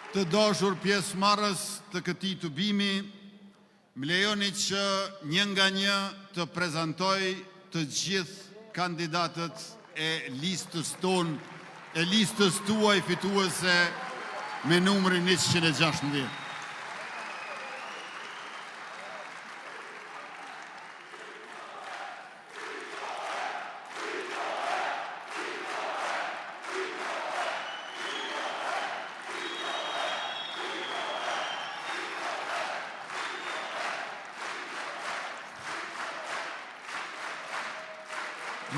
Të dashur pjesëmarrës të këtij tubimi, më lejoni që një nga një të prezantoj të gjithë kandidatët e listës tonë, e listës tuaj fituese me numrin 116.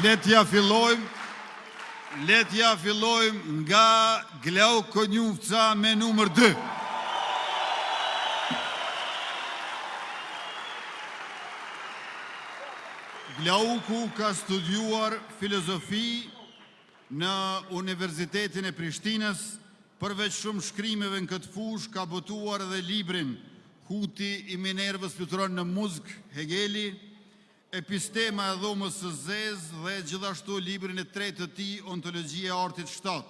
Letja fillojmë nga Glau Konjufca me numër 2. Glauku ka studiuar filozofi në Universitetin e Prishtinës, përveç shumë shkrimeve në këtë fushë ka botuar edhe librin Huti i Minervës fluturon në muzikë, Hegeli, Epistema e dhomës së zezë dhe gjithashtu librin e tretë të tij, Ontologjia e artit 7.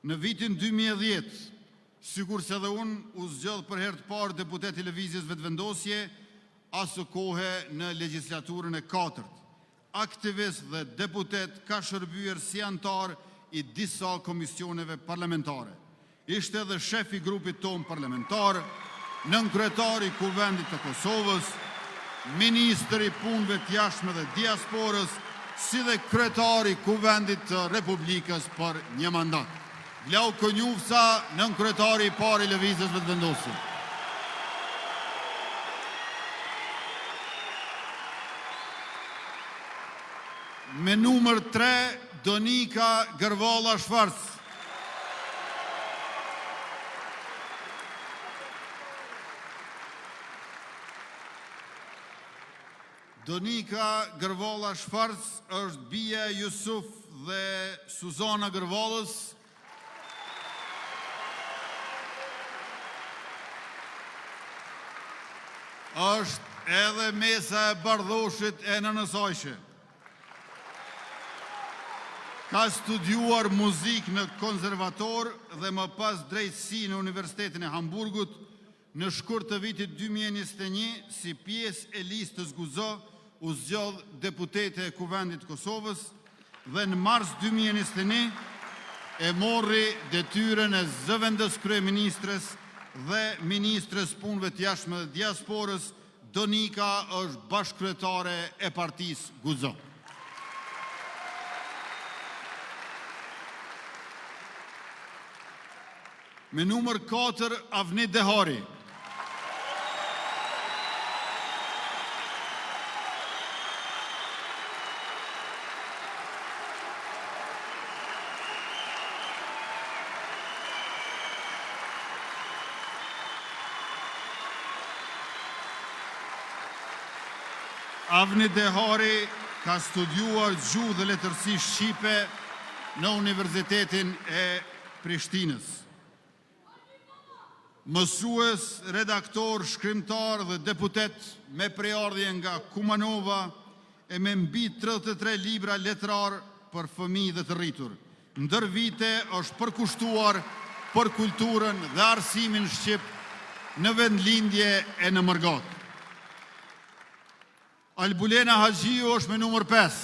Në vitin 2010, sikur se dhe unë u zgjodh për herë të parë deputet televizijës vetëvendosje, asë kohe në legjislaturën e 4. Aktivist dhe deputet ka shërbyer si antar i disa komisioneve parlamentare. Ishte edhe shef i grupit tonë parlamentar, nënkryetari i Kuvendit të Kosovës, Ministri i Punëve të Jashtme dhe Diasporës, si dhe kryetari i Kuvendit të Republikës për një mandat. Glau Konjufca, nënkryetari i parë i lëvizjes vetëvendosje. Me numër 3, Donika Gërvalla Shvarc. Donika Gërvalla Shvarc është bia e Jusuf dhe Suzana Gërvallës. Është edhe mesa e bardhoshit e nënësajshe. Ka studiuar muzikë në konservator dhe më pas drejtësi në Universitetin e Hamburgut. Në shkurt të vitit 2021, si pjesë e listës Guzo, u zgjodh deputete e Kuvendit Kosovës dhe në mars 2021 e morri detyrën e zëvendës kryeministres dhe ministres punëve të jashtme dhe diasporës. Donika është bashkëkryetare e partisë Guzo. Me numër 4, Avni Dehari. Avni Dehari ka studiuar gjuhë dhe letërsi shqipe në Universitetin e Prishtinës. Mësues, redaktor, shkrimtar dhe deputet me preardhje nga Kumanova e me mbi 33 libra letrar për fëmijë dhe të rritur. Ndër vite është përkushtuar për kulturën dhe arsimin shqip në vendlindje e në Mërgat. Albulena Haxhiu është me numër 5.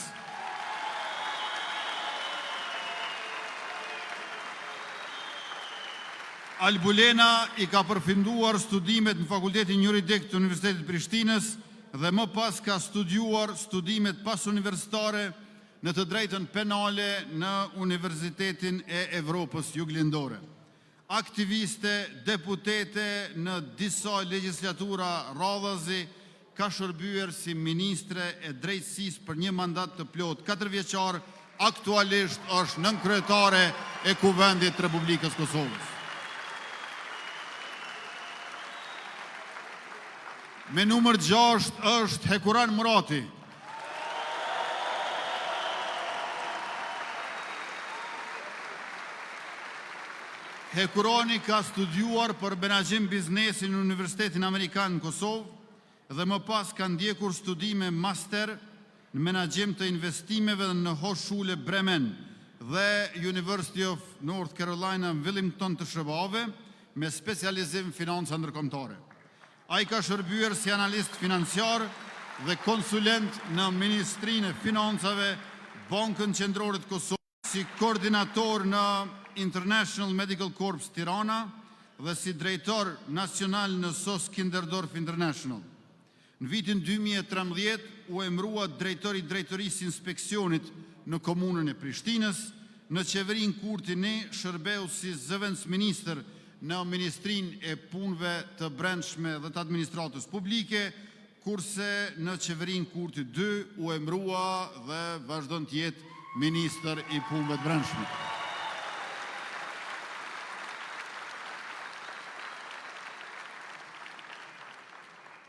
Albulena i ka përfunduar studimet në Fakultetin Juridik të Universitetit Prishtinës dhe më pas ka studiuar studimet pasuniversitare në të drejtën penale në Universitetin e Evropës Juglindore. Aktiviste, deputete në disa legjislatura radhazi, ka shërbyer si ministre e drejtësisë për një mandat të plot 4 vjeçar, aktualisht është nënkryetare e Kuvendit të Republikës Kosovës. Me numër 6 është Hekuran Murati. Hekurani ka studiuar për menaxhim biznesi në Universitetin Amerikan në Kosovë dhe më pas ka ndjekur studime master në menaxhim të investimeve në Hochschule Bremen dhe University of North Carolina në Wilmington të Shërbave, me specializim financa ndërkombëtare. Ai ka shërbyer si analist financiar dhe konsulent në Ministrinë e Financave, Bankën Qendrore të Kosovës, si koordinator në International Medical Corps Tirana dhe si drejtor nacional në SOS Kinderdorf International. Në vitin 2013 u emërua drejtori i drejtorisë inspeksionit në komunën e Prishtinës, në qeverinë Kurti Ne shërbeu si zëvendësministër në Ministrinë e Punëve të Brendshme dhe të Administratës Publike, kurse në qeverinë Kurti 2 u emërua dhe vazhdon të jetë ministër i Punëve të Brendshme.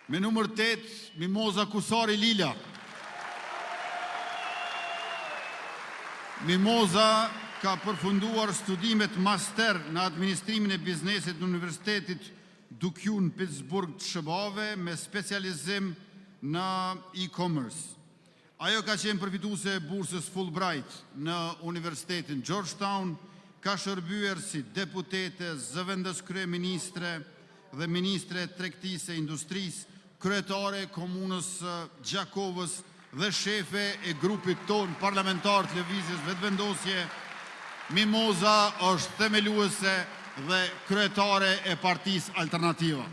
Me numër 8, Mimoza Kusari Lila. Mimoza ka përfunduar studimet master në administrimin e biznesit në Universitetit Duke Pittsburgh të Shëbave me specializim në e-commerce. Ajo ka qenë përfituese e bursës Fulbright në Universitetin Georgetown, ka shërbyer si deputete, zëvendës kryeministre dhe ministre tregtisë e industrisë, kryetare e komunës Gjakovës dhe shefe e grupit ton parlamentar të lëvizjes vetëvendosje. Mimoza është themeluese dhe kryetare e Partisë Alternativa.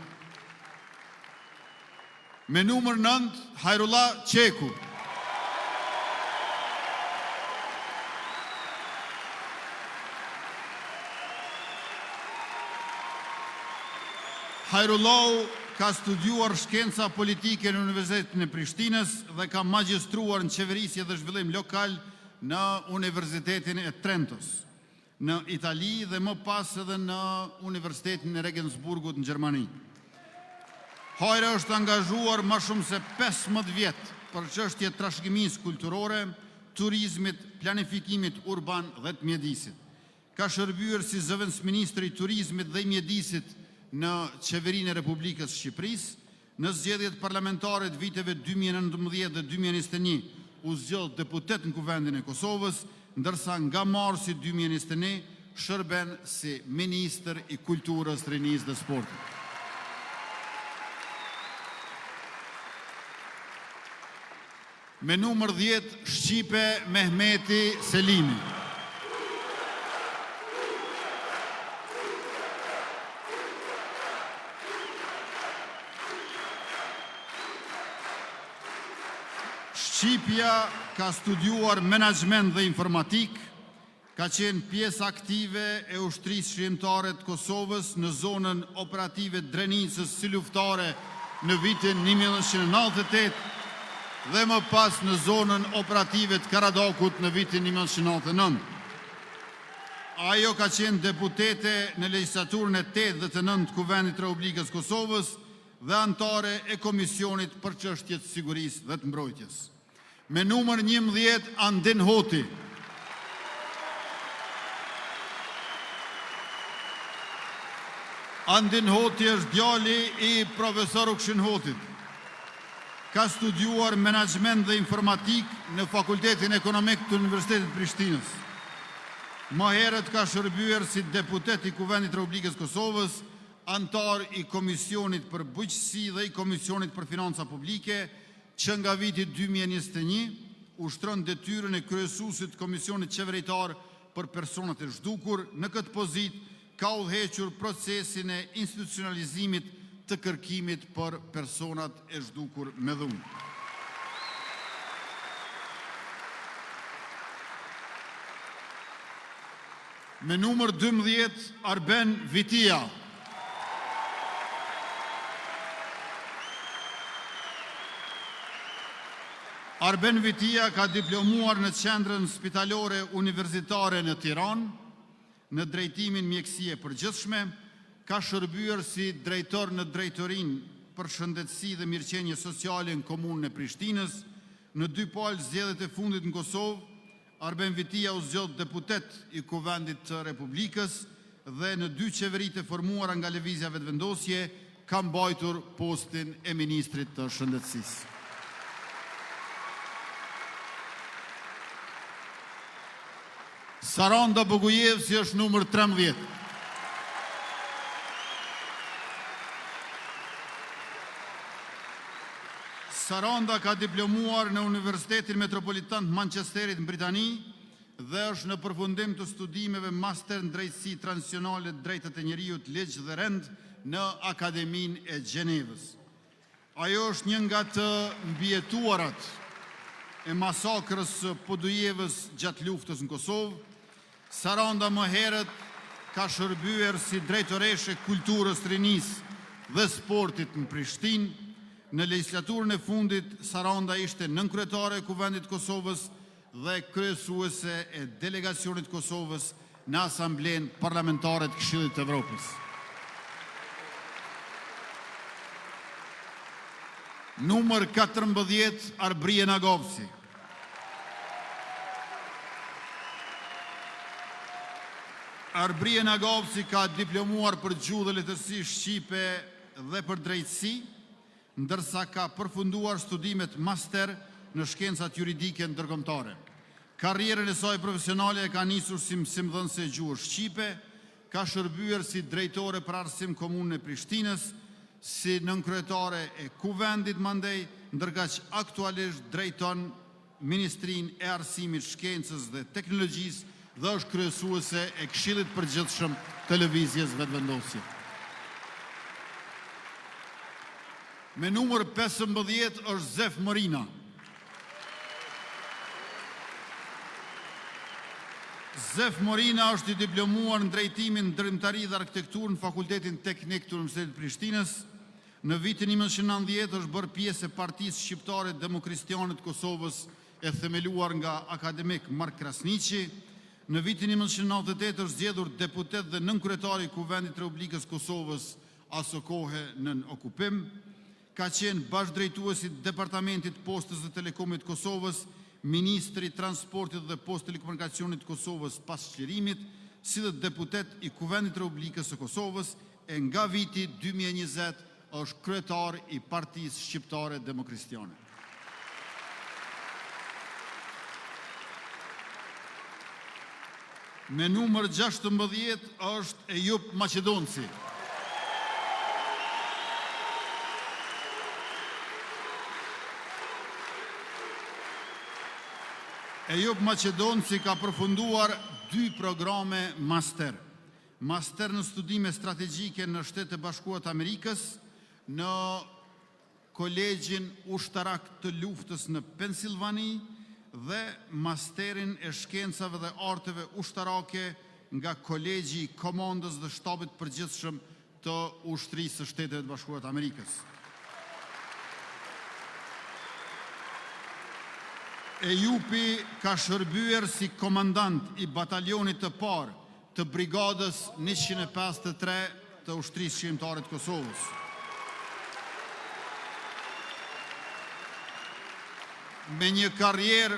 Me numër 9, Hajrullah Qeku. Hajrullah ka studiuar shkenca politike në Universitetin e Prishtinës dhe ka magjistruar në qeverisje dhe zhvillim lokal në Universitetin e Trentos, në Itali dhe më pas edhe në Universitetin e Regensburgut në Gjermani. Hajra është angazhuar më shumë se 15 vjet për çështje trashëgimisë kulturore, turizmit, planifikimit urban dhe të mjedisit. Ka shërbyer si zëvendësministër i turizmit dhe i mjedisit në qeverinë e Republikës Shqipërisë, në zgjedhjet parlamentare të viteve 2019 dhe 2021 u zgjodh deputet në Kuvendin e Kosovës, ndërsa nga marsi 2021 shërben si ministër i kulturës, rinisë dhe sportit. Me numër 10, Shqipe Mehmeti Selimi. Shqipja ka studiuar menaxhment dhe informatik, ka qenë pjesë aktive e ushtrisë shërimtare të Kosovës në zonën operative Drenicës si luftare në vitin 1998 dhe më pas në zonën operative të Karadakut në vitin 1999. Ajo ka qenë deputete në legjislaturën e 8 dhe të 9 të Kuvendit të Republikës Kosovës dhe antare e Komisionit për çështjet sigurisë dhe të mbrojtjes. Me numër 11, Andin Hoti. Andin Hoti është djali i profesor Ukshin Hotit. Ka studiuar menaxhment dhe informatik në Fakultetin Ekonomik të Universitetit Prishtinës. Më herët ka shërbyer si deputet i Kuvendit të Republikës Kosovës, antar i Komisionit për Bujqësi dhe i Komisionit për Financa Publike, që nga viti 2021 ushtron detyrën e kryesuesit të Komisionit Qeveritar për personat e zhdukur. Në këtë pozitë ka udhëhequr procesin e institucionalizimit të kërkimit për personat e zhdukur me dhunë. Me numër 12, Arben Vitia. Arben Vitia ka diplomuar në Qendrën Spitalore Universitare në Tiranë, në drejtimin mjekësie përgjithshme, ka shërbyer si drejtor në drejtorinë për shëndetësi dhe mirëqenie sociale në komunën e Prishtinës. Në 2 palë zgjedhjet e fundit në Kosovë, Arben Vitia u zgjodh deputet i Kuvendit të Republikës dhe në 2 qeveritë e formuara nga lëvizja vetëvendosje ka mbajtur postin e ministrit të shëndetësisë. Saranda Bogujevsi është numër 13. Saranda ka diplomuar në Universitetin Metropolitan të Manchesterit në Britani dhe është në përfundim të studimeve master në drejtësi transicionale, drejtët e njeriut, ligj dhe rend në Akademinë e Gjenevës. Ajo është një nga të mbijetuarat e masakrës së Podujevës gjatë luftës në Kosovë. Saranda më herët ka shërbyer si drejtoreshe kulturës së rinisë dhe sportit në Prishtinë. Në legjislaturën e fundit, Saranda ishte nënkryetare e Kuvendit të Kosovës dhe kryesuese e delegacionit Kosovës në Asamblenë Parlamentare të Këshillit të Evropës. Numër 14, Arbrije Nagovci. Arbrije Nagovci ka diplomuar për gjuhë dhe letërsi shqipe dhe për drejtësi, ndërsa ka përfunduar studimet master në shkencat juridike ndërkombëtare. Karrierën e saj profesionale e ka nisur si mësimdhënëse e gjuhës shqipe, ka shërbyer si drejtore për arsim komunën e Prishtinës, si nënkryetare e Kuvendit mandej, ndërka që aktualisht drejton Ministrinë e Arsimit, Shkencës dhe Teknologjisë dhe është kryesuese e Këshillit Përgjithshëm të Lëvizjes Vetëvendosje. Me numër 15 është Zef Morina. Zef Morina është i diplomuar në drejtimin ndërtimtari dhe arkitekturë në Fakultetin Teknik të Universitetit të Prishtinës. Në vitin 1990 është bërë pjesë e Partisë Shqiptare Demokristiane të Kosovës, e themeluar nga akademik Mark Krasniqi. Në vitin 1998 është zgjedhur deputet dhe nënkryetari i Kuvendit të Republikës Kosovës, aso kohe nën okupim. Ka qenë bashkëdrejtuesi i Departamentit Postës dhe Telekomit Kosovës, Ministri i Transportit dhe Postë Telekomunikacionit Kosovës pas çlirimit, si dhe deputet i Kuvendit të Republikës së Kosovës, e nga viti 2020 është kryetar i Partisë Shqiptare Demokristiane. Me numër 16 është Ejup Maqedonci. Ejup Maqedonci ka përfunduar 2 programe master. Master në studime strategjike në Shtetet e Bashkuara të Amerikës, në Kolegjin Ushtarak të Luftës në Pensilvani dhe masterin e shkencave dhe arteve ushtarake nga Kolegji i Komandës dhe Shtabit Përgjithshëm të Ushtrisë së Shteteve të Bashkuara të Amerikës. Ejupi ka shërbyer si komandant i batalionit të parë të brigadës 153 të Ushtrisë Shqiptare të Kosovës. Me një karrierë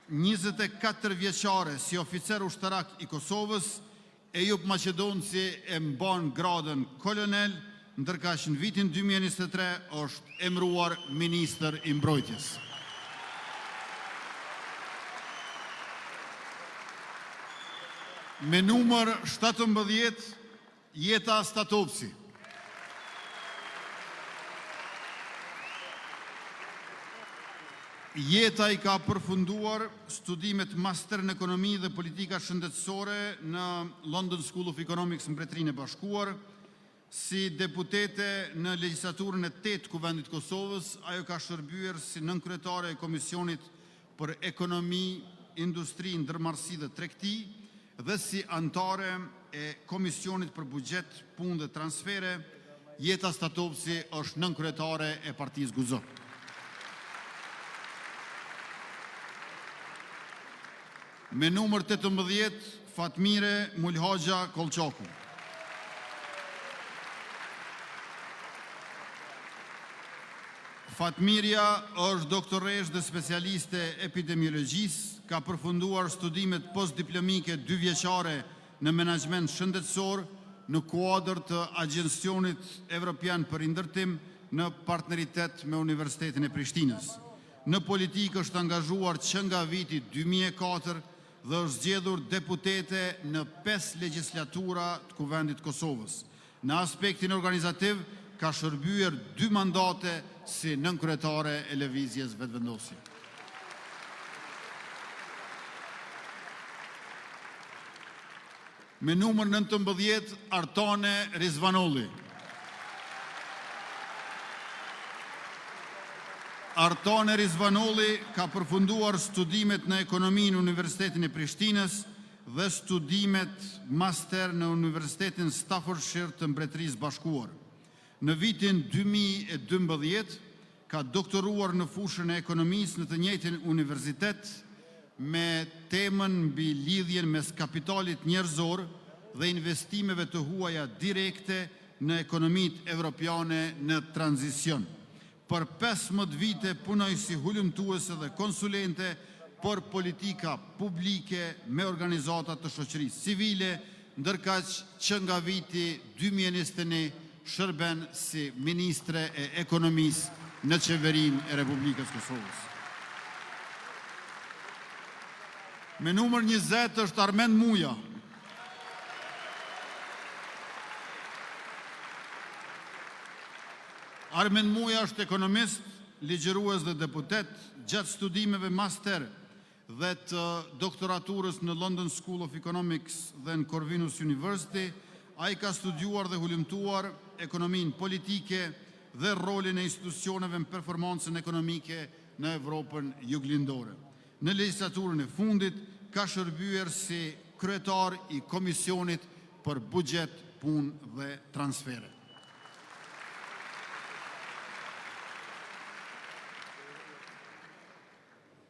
24 vjeçare si oficer ushtarak i Kosovës, Ejup Maqedonci e mban gradën kolonel, ndërka që në vitin 2023 është emëruar ministër i mbrojtjes. Me numër 17, Jeta Statovci. Jeta i ka përfunduar studimet master në ekonomi dhe politika shëndetësore në London School of Economics në Mbretërinë e Bashkuar. Si deputete në legjislaturën e 8 Kuvendit të Kosovës, ajo ka shërbyer si nënkryetare e Komisionit për Ekonomi, Industri, Ndërmarrësi dhe Tregti dhe si antare e Komisionit për Buxhet, Punë dhe Transfere. Jeta Statovci është nënkryetare e Partisë GUZO. Me numër 18, Fatmire Mulhaxha Kolçaku. Fatmirja është doktoresh dhe specialiste epidemiologjisë, ka përfunduar studimet postdiplomike 2 vjeçare në menaxhment shëndetësor në kuadër të Agjencionit Evropian për Indërtim në partneritet me Universitetin e Prishtinës. Në politikë është angazhuar që nga viti 2004 dhe është zgjedhur deputete në 5 legjislatura të Kuvendit të Kosovës. Në aspektin organizativ, ka shërbyer 2 mandate si nënkryetare e lëvizjes vetëvendosje. Me numër 19, Artone Rizvanolli. Artone Rizvanolli ka përfunduar studimet në ekonomi në Universitetin e Prishtinës dhe studimet master në Universitetin Staffordshire të Mbretërisë Bashkuar. Në vitin 2012 ka doktoruar në fushën e ekonomisë në të njëjtin universitet me temën mbi lidhjen mes kapitalit njerëzor dhe investimeve të huaja direkte në ekonomitë evropiane në tranzicion. Për 15 vite punoj si hulumtuese dhe konsulente për politika publike me organizatat të shoqërisë civile, ndërkaq që nga viti 2021 shërben si ministre e ekonomisë në qeverinë e Republikës Kosovës. Me numër 20 është Armend Muja. Armend Muja është ekonomist, ligjërues dhe deputet, gjatë studimeve master dhe të doktoraturës në London School of Economics dhe në Corvinus University, ai ka studiuar dhe hulumtuar ekonominë politike dhe rolin e institucioneve në performancën ekonomike në Evropën juglindore. Në legjislaturën e fundit ka shërbyer si kryetar i Komisionit për Buxhet, Punë dhe Transfere.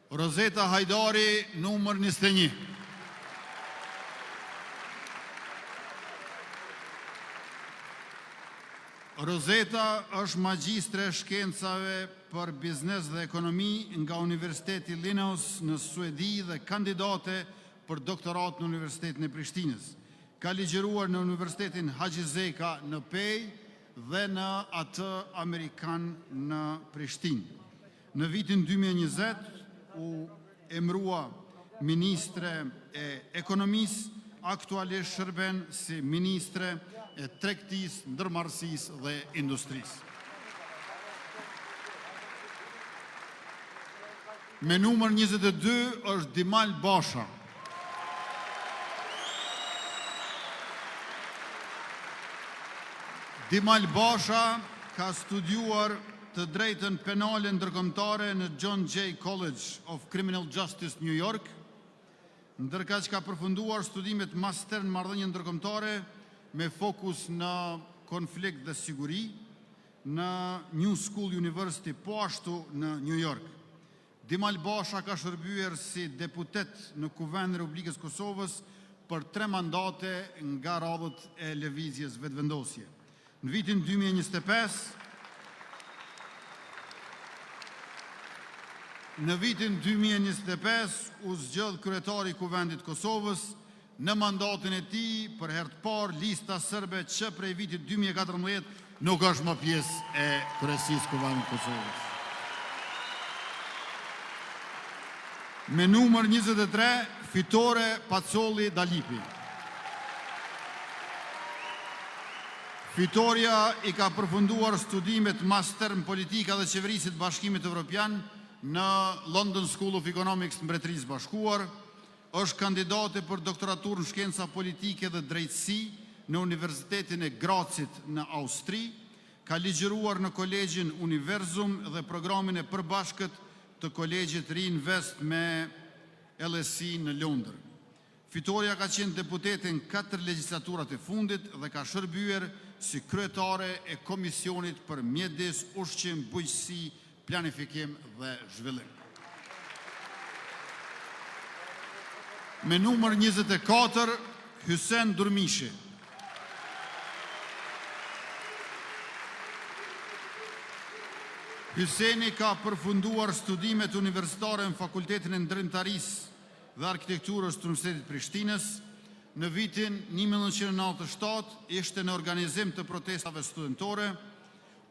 Rozeta Hajdari, numër 21. Rozeta është magjistre e shkencave për biznes dhe ekonomi nga Universiteti Linnaeus në Suedi dhe kandidate për doktorat në Universitetin e Prishtinës. Ka ligjëruar në Universitetin Haxhi Zeka në Pej dhe në atë Amerikan në Prishtinë. Në vitin 2020 u emrua ministre e ekonomisë, aktualisht shërben si ministre e tregtisë, ndërmarrësisë dhe industrisë. Me numër 22 është Dimal Basha. Dimal Basha ka studiuar të drejtën penale ndërkombëtare në John Jay College of Criminal Justice, New York, ndërkaq ka përfunduar studimet master në marrëdhënie ndërkombëtare me fokus në konflikt dhe siguri në New School University, po ashtu në New York. Dimal Basha ka shërbyer si deputet në Kuvendin e Republikës Kosovës për 3 mandate nga radhët e lëvizjes vetëvendosje. Në vitin 2025, u zgjodh kryetari i Kuvendit Kosovës në mandatin e tij për herë të parë lista serbe që prej vitit 2014 nuk është më pjesë e kryesisë Kuvendit Kosovës. Me numër 23, Fitore Pacolli Dalipi. Fitoria i ka përfunduar studimet master në politika dhe qeverisit Bashkimit Evropian në London School of Economics të Mbretërisë Bashkuar, është kandidate për doktoraturë në shkenca politike dhe drejtësi në Universitetin e Grazit në Austri, ka ligjëruar në Kolegjin Universum dhe programin e përbashkët të Kolegjit Reinvest me LSE në Londër. Fitoria ka qenë deputete në 4 legjislaturat e fundit dhe ka shërbyer si kryetare e Komisionit për Mjedis, Ushqim, Bujqësi, Planifikim dhe Zhvillim. Me numër 24, Hysen Durmishi. Hyseni ka përfunduar studimet universitare në Fakultetin e Ndërtimtarisë dhe Arkitekturës të Universitetit Prishtinës. Në vitin 1997 ishte në organizim të protestave studentore,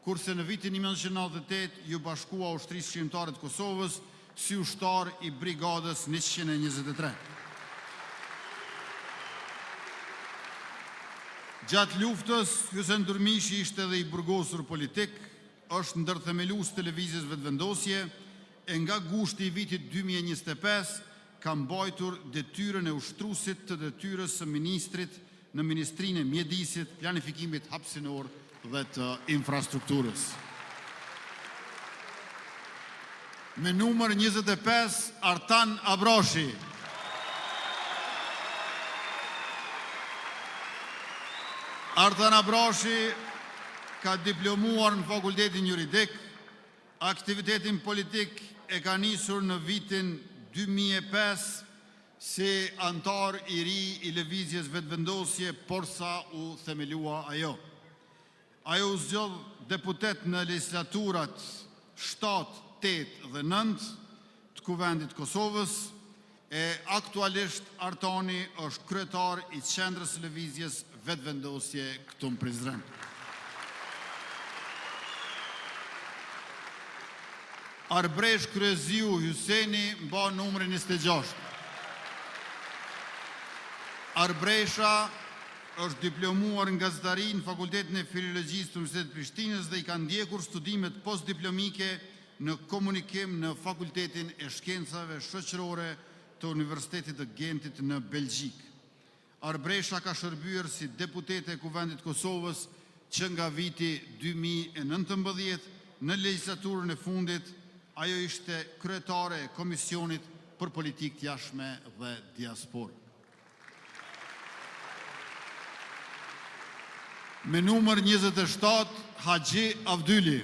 kurse në vitin 1998 ju bashkua Ushtrisë Shqiptare të Kosovës si ushtar i Brigadës 123. Gjatë luftës, Hysen Durmishi ishte edhe i burgosur politik, është ndërthemelues televizjes vetëvendosje, e nga gushti i vitit 2025 ka mbajtur detyrën e ushtruesit të detyrës së ministrit në Ministrinë e Mjedisit, Planifikimit Hapësinor dhe të Infrastrukturës. Me numër 25, Artan Abrashi. Artan Abrashi ka diplomuar në Fakultetin Juridik, aktivitetin politik e ka nisur në vitin 2005 si antar i ri i lëvizjes vetëvendosje, por sa u themelua ajo. Ajo u zgjodh deputet në legislaturat 7, 8 dhe 9 të Kuvendit Kosovës, e aktualisht Artani është kryetar i qendrës së lëvizjes vetëvendosje këtu në Prizren. Arbresh Kryeziu Hyseni mba numrin 26. Arbresha është diplomuar në gazetari në Fakultetin e Filologjisë të Universitetit Prishtinës dhe i ka ndjekur studimet postdiplomike në komunikim në Fakultetin e Shkencave Shoqërore të Universitetit të Gentit në Belgjik. Arbresha ka shërbyer si deputete e Kuvendit Kosovës që nga viti 2019 në legjislaturën e fundit ajo ishte kryetare e Komisionit për Politikë të Jashtme dhe Diasporë. Me numër 27, Haxhi Avdyli.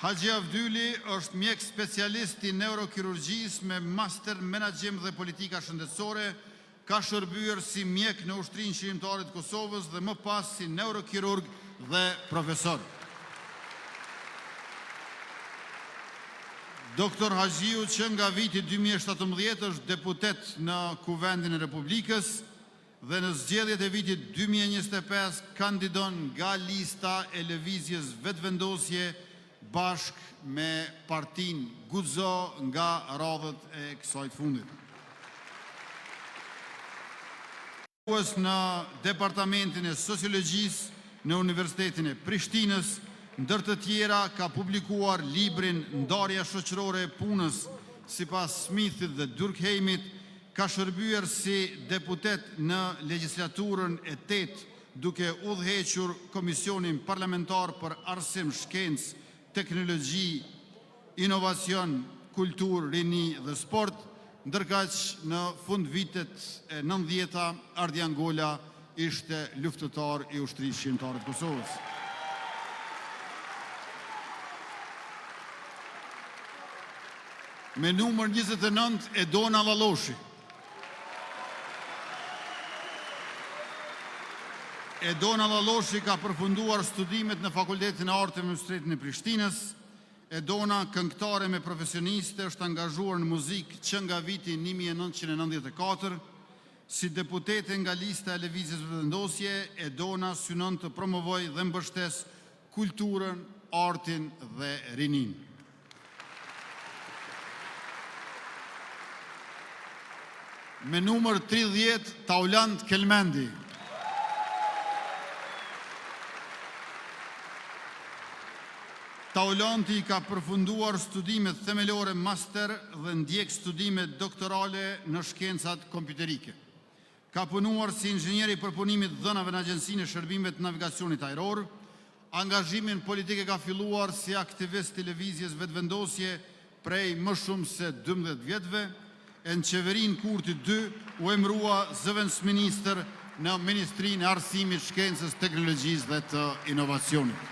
Haxhi Avdyli është mjek specialist i neurokirurgjisë me master menaxhim dhe politika shëndetësore, ka shërbyer si mjek në Ushtrinë Shërimtare të Kosovës dhe më pas si neurokirurg dhe profesor. Doktor Haxhiu që nga viti 2017 është deputet në Kuvendin e Republikës dhe në zgjedhjet e vitit 2025 kandidon nga lista e lëvizjes vetëvendosje bashk me partin Guzo nga radhët e kësaj të fundit. Në Departamentin e Sociologjisë në Universitetin e Prishtinës, ndër të tjera ka publikuar librin Ndarja shoqërore e punës sipas Smithit dhe Durkheimit, ka shërbyer si deputet në legjislaturën e 8 duke udhëhequr Komisionin Parlamentar për Arsim, Shkencë, Teknologji, Inovacion, Kulturë, Rini dhe Sport, ndërkaq në fund vitet e 90-ta Ardian Gola ishte luftëtar i Ushtrisë Shqiptare të Kosovës. Me numër 29, Edona Lalloshi. Edona Lalloshi ka përfunduar studimet në Fakultetin e Arteve në Universitetin e Prishtinës. Edona, këngëtare me profesioniste, është angazhuar në muzikë që nga viti 1994. Si deputete nga lista e lëvizjes vetëvendosje, Edona synon të promovojë dhe mbështes kulturën, artin dhe rinin. Me numër 30, Taulant Kelmendi. Taulanti ka përfunduar studimet themelore master dhe ndjek studimet doktorale në shkencat kompjuterike. Ka punuar si inxhinier i përpunimit dhënave në Agjencinë e Shërbimeve të Navigacionit Ajror. Angazhimin politik ka filluar si aktivist i lëvizjes vetëvendosje prej më shumë se 12 vjetëve. Në qeverinë Kurti 2 u emërua zëvendësministër në Ministrinë e Arsimit, Shkencës, Teknologjisë dhe të Inovacionit.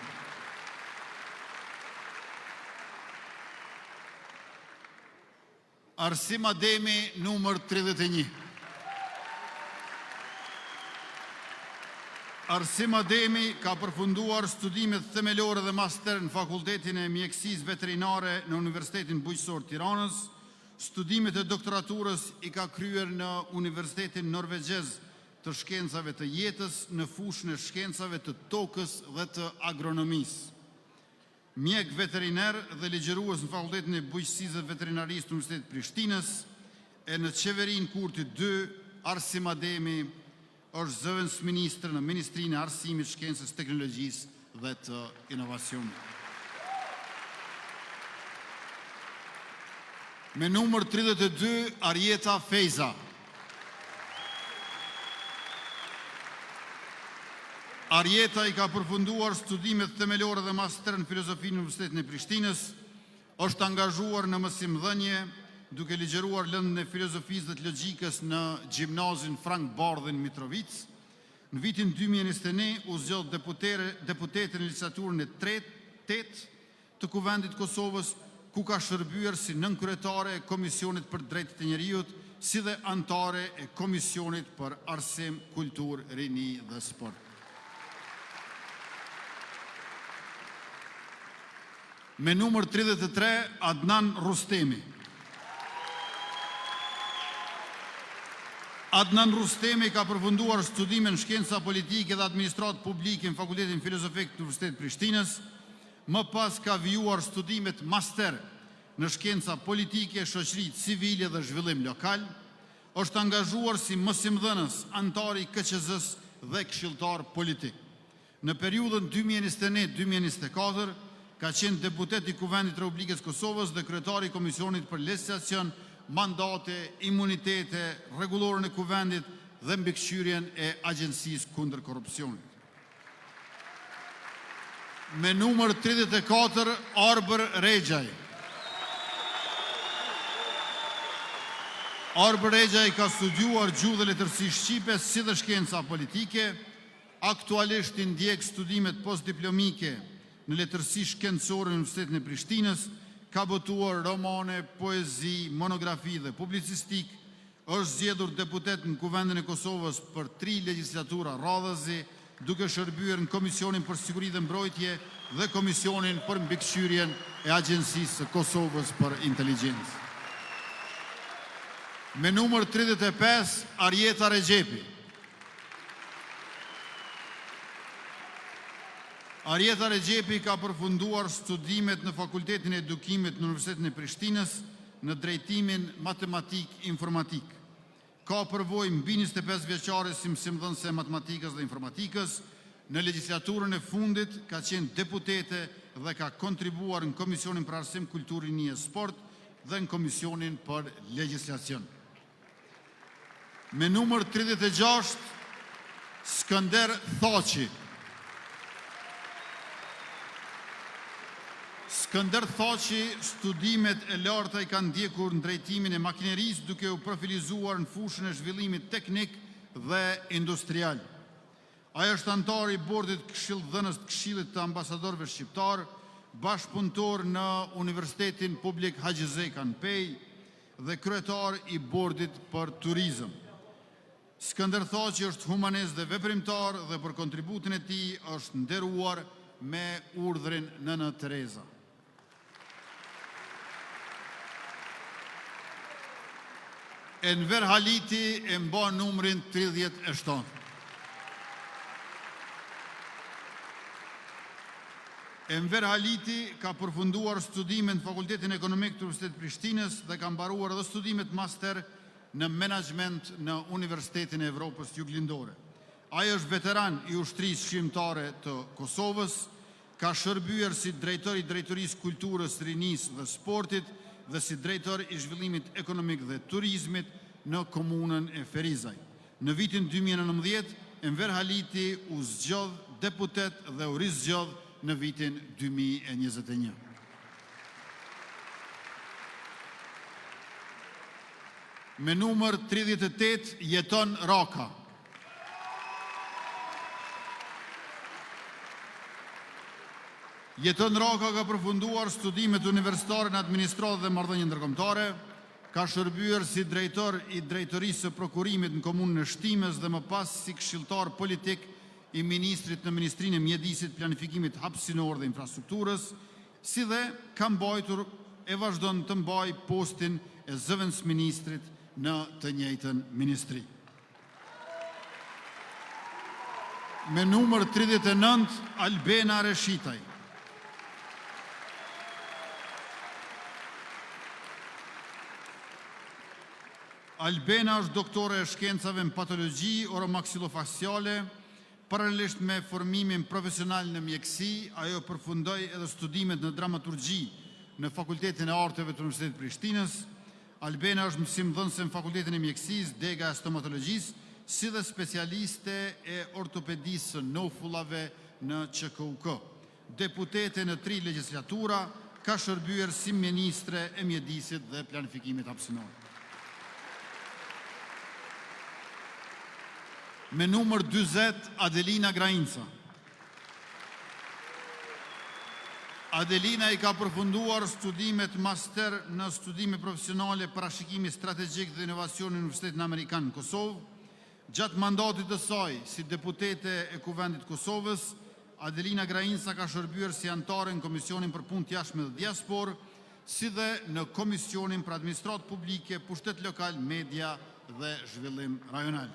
Arsim Ademi, numër 31. Arsim Ademi ka përfunduar studimet themelore dhe master në Fakultetin e Mjekësisë Veterinare në Universitetin Bujqësor Tiranës. Studimet e doktoraturës i ka kryer në Universitetin Norvegjez të Shkencave të Jetës në fushën e shkencave të tokës dhe të agronomisë. mjek veteriner dhe ligjërues në Fakultetin e Bujqësisë dhe Veterinarisë të Universitetit të Prishtinës, e në qeverinë Kurtit 2, Arsim Ademi është zëvendës ministër në Ministrinë e Arsimit, Shkencës, Teknologjisë dhe të Inovacionit. Me numër 32, Arjeta Fejza. Arjeta i ka përfunduar studimet themelore dhe master në filozofi në Universitetin e Prishtinës, është angazhuar në mësimdhënie, duke ligjëruar lëndën e filozofisë dhe të logjikës në Gjimnazin Frank Bardhin Mitrovic. Në vitin 2021 u zgjodh deputete në legjislaturën e 8 të Kuvendit Kosovës, ku ka shërbyer si nënkryetare e Komisionit për Drejtët e Njerëzit, si dhe antare e Komisionit për Arsim, Kulturë, Rini dhe Sport. Me numër 33, Adnan Rustemi. Adnan Rustemi ka përfunduar studime në shkenca politike dhe administratë publike në Fakultetin Filozofik të Universitetit Prishtinës, më pas ka vijuar studimet master në shkenca politike, shoqëri civile dhe zhvillim lokal, është angazhuar si mësimdhënës, antar i KQZ-s dhe këshilltar politik. Në periudhën 2021-2024 ka qenë deputet i Kuvendit të Republikës Kosovës dhe kryetari i Komisionit për Legislacion, mandate, imunitete, rregullorën e Kuvendit dhe mbikëqyrjen e Agjencisë kundër korrupsionit. Me numër 34, Arbër Rexhaj. Arbër Rexhaj ka studiuar gjuhë dhe letërsi shqipe si dhe shkenca politike, aktualisht i ndjek studimet postdiplomike në letërsi shkencore në Universitetin e Prishtinës, ka botuar romane, poezi, monografi dhe publicistik, është zgjedhur deputet në Kuvendin e Kosovës për 3 legjislatura radhëzi, duke shërbyer në Komisionin për Siguri dhe Mbrojtje dhe Komisionin për mbikëqyrjen e Agjencisë së Kosovës për Inteligjencë. Me numër 35, Arjeta Rexhepi. Arjeta Rexhepi ka përfunduar studimet në Fakultetin e Edukimit në Universitetin e Prishtinës në drejtimin matematik-informatik. Ka përvojë mbi 25 vjeçare si mësimdhënëse e matematikës dhe informatikës. Në legjislaturën e fundit ka qenë deputete dhe ka kontribuar në Komisionin për Arsim, Kulturë, Rini e Sport dhe në Komisionin për Legjislacion. Me numër 36, Skënder Thaçi. Skënder Thaçi studimet e larta i kanë ndjekur në drejtimin e makinerisë, duke u profilizuar në fushën e zhvillimit teknik dhe industrial. Ai është antar i bordit këshilldhënës të Këshillit të Ambasadorëve Shqiptar, bashkëpunëtor në Universitetin Publik Haxhi Zej Kanpej dhe kryetar i bordit për turizëm. Skënder Thaçi është humanist dhe veprimtar dhe për kontributin e tij është nderuar me urdhrin Nëna Tereza. Enver Haliti e mban numrin 37. Enver Haliti ka përfunduar studimet në Fakultetin Ekonomik të Universitetit të Prishtinës dhe ka mbaruar edhe studimet master në menaxhment në Universitetin e Evropës Juglindore. Ai është veteran i ushtrisë shqiptare të Kosovës, ka shërbyer si drejtor i Drejtorisë Kulturës, Rinisë dhe Sportit dhe si drejtor i zhvillimit ekonomik dhe turizmit në komunën e Ferizaj. Në vitin 2019, Enver Haliti u zgjodh deputet dhe u rizgjodh në vitin 2021. Me numër 38, Jeton Raka. Jeton Raka ka përfunduar studimet universitare në administratë dhe marrëdhënie ndërkombëtare, ka shërbyer si drejtor i Drejtorisë së Prokurimit në komunën e Shtimës dhe më pas si këshilltar politik i ministrit në Ministrinë e Mjedisit, Planifikimit Hapësinor dhe Infrastrukturës, si dhe ka mbajtur e vazhdon të mbajë postin e zëvendës ministrit në të njëjtën ministri. Me numër 39, Albena Reshitaj. Albena është doktore e shkencave në patologji oromaksilofaciale. Paralelisht me formimin profesional në mjekësi, ajo përfundoi edhe studimet në dramaturgji në Fakultetin e Arteve të Universitetit Prishtinës. Albena është mësimdhënëse në Fakultetin e Mjekësisë, dega e stomatologjisë, si dhe specialiste e ortopedisë së nofullave në QKUK. Deputete në 3 legjislatura, ka shërbyer si ministre e mjedisit dhe planifikimit hapësinor. Me numër 40, Adelina Grainca. Adelina i ka përfunduar studimet master në studime profesionale parashikimi strategjik dhe inovacion në Universitetin Amerikan në Kosovë. Gjatë mandatit të saj si deputete e Kuvendit Kosovës, Adelina Grainca ka shërbyer si anëtare në Komisionin për Punë të Jashtme dhe Diasporë, si dhe në Komisionin për Administratë Publike, Pushtet Lokal, Media dhe Zhvillim Rajonal.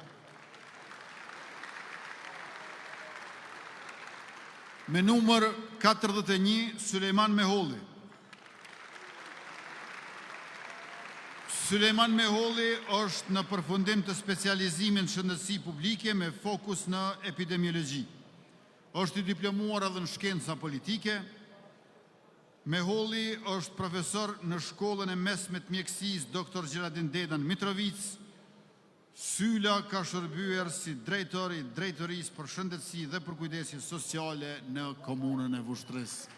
Me numër 41, Sulejman Meholli. Sulejman Meholli është në përfundim të specializimin shëndetësi publike me fokus në epidemiologji. Është i diplomuar edhe në shkenca politike. Meholli është profesor në shkollën e mesme të mjekësisë Dr. Gjeradin Dedan Mitrovic. Syla ka shërbyer si drejtor i drejtorisë për shëndetësi dhe për kujdesje sociale në komunën e Vushtrisë.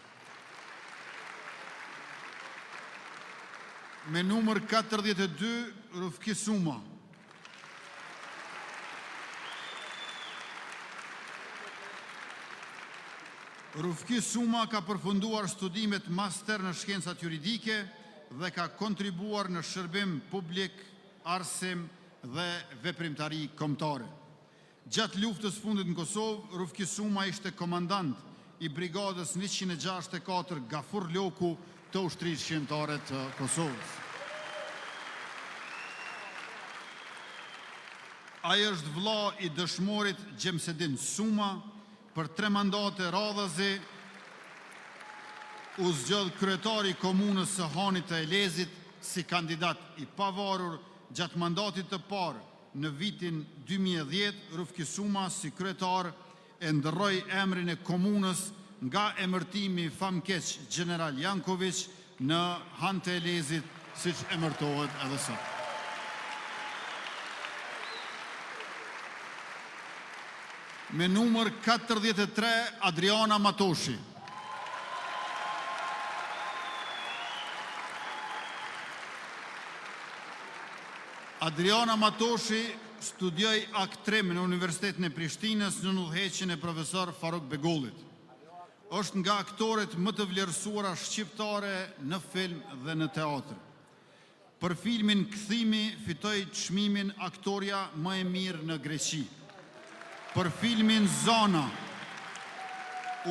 Me numër 42, Rufki Suma. Rufki Suma ka përfunduar studimet master në shkencat juridike dhe ka kontribuar në shërbim publik, arsim dhe veprimtari kombëtare. Gjatë luftës fundit në Kosovë, Rufki Suma ishte komandant i brigadës 164 Gafur Loku të ushtrisë shqiptare të Kosovës. Ai është vëlla i dëshmorit Gjemsedin Suma, për 3 mandate radhazi u zgjodh kryetari i komunës së Hanit të Elezit si kandidat i pavarur. Gjatë mandatit të parë në vitin 2010, Rufki Suma si kryetar e ndërroi emrin e komunës nga emërtimi famkeq General Janković në Han të Elezit, siç emërtohet edhe sot. Me numër 43, Adriana Matoshi. Adriana Matoshi studioi aktrim në Universitetin e Prishtinës në udhëheqjen e profesor Faruk Begollit. Është nga aktorët më të vlerësuara shqiptare në film dhe në teatr. Për filmin Kthimi fitoi çmimin aktoria më e mirë në Greqi. Për filmin Zona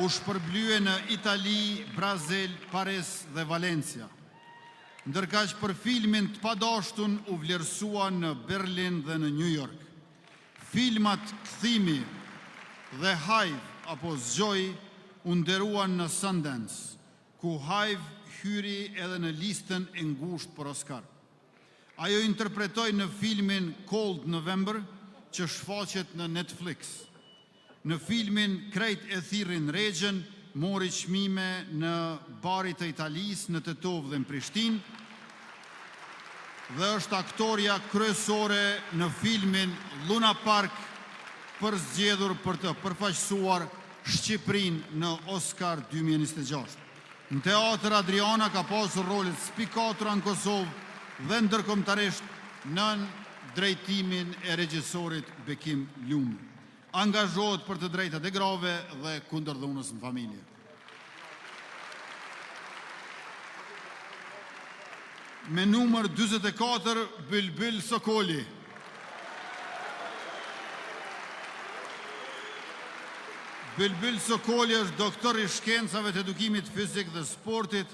u shpërblye në Itali, Brazil, Paris dhe Valencia. Ndërkaq për filmin Të padashtun u vlerësua në Berlin dhe në New York. Filmat Kthimi dhe Hive apo Zgjoj u nderuan në Sundance, ku Hive hyri edhe në listën e ngushtë për Oscar. Ajo interpretoi në filmin Cold November, që shfaqet në Netflix. Në filmin Krejt e thirrin Regjen, mori çmime në barit të Italisë, në Tetovë dhe në Prishtinë, dhe është aktoria kryesore në filmin Luna Park, përzgjedhur për të përfaqësuar Shqipërinë në Oscar 2026. Në teatr, Adriana ka pasur rolet spikatura në Kosovë dhe ndërkombëtarisht nën drejtimin e regjisorit Bekim Lumi. Angazhohet për të drejtat e grave dhe kundërdhunës në familje. Me numër 44, Bylbyl Sokoli. Bylbyl Sokoli është doktor i shkencave të edukimit fizik dhe sportit,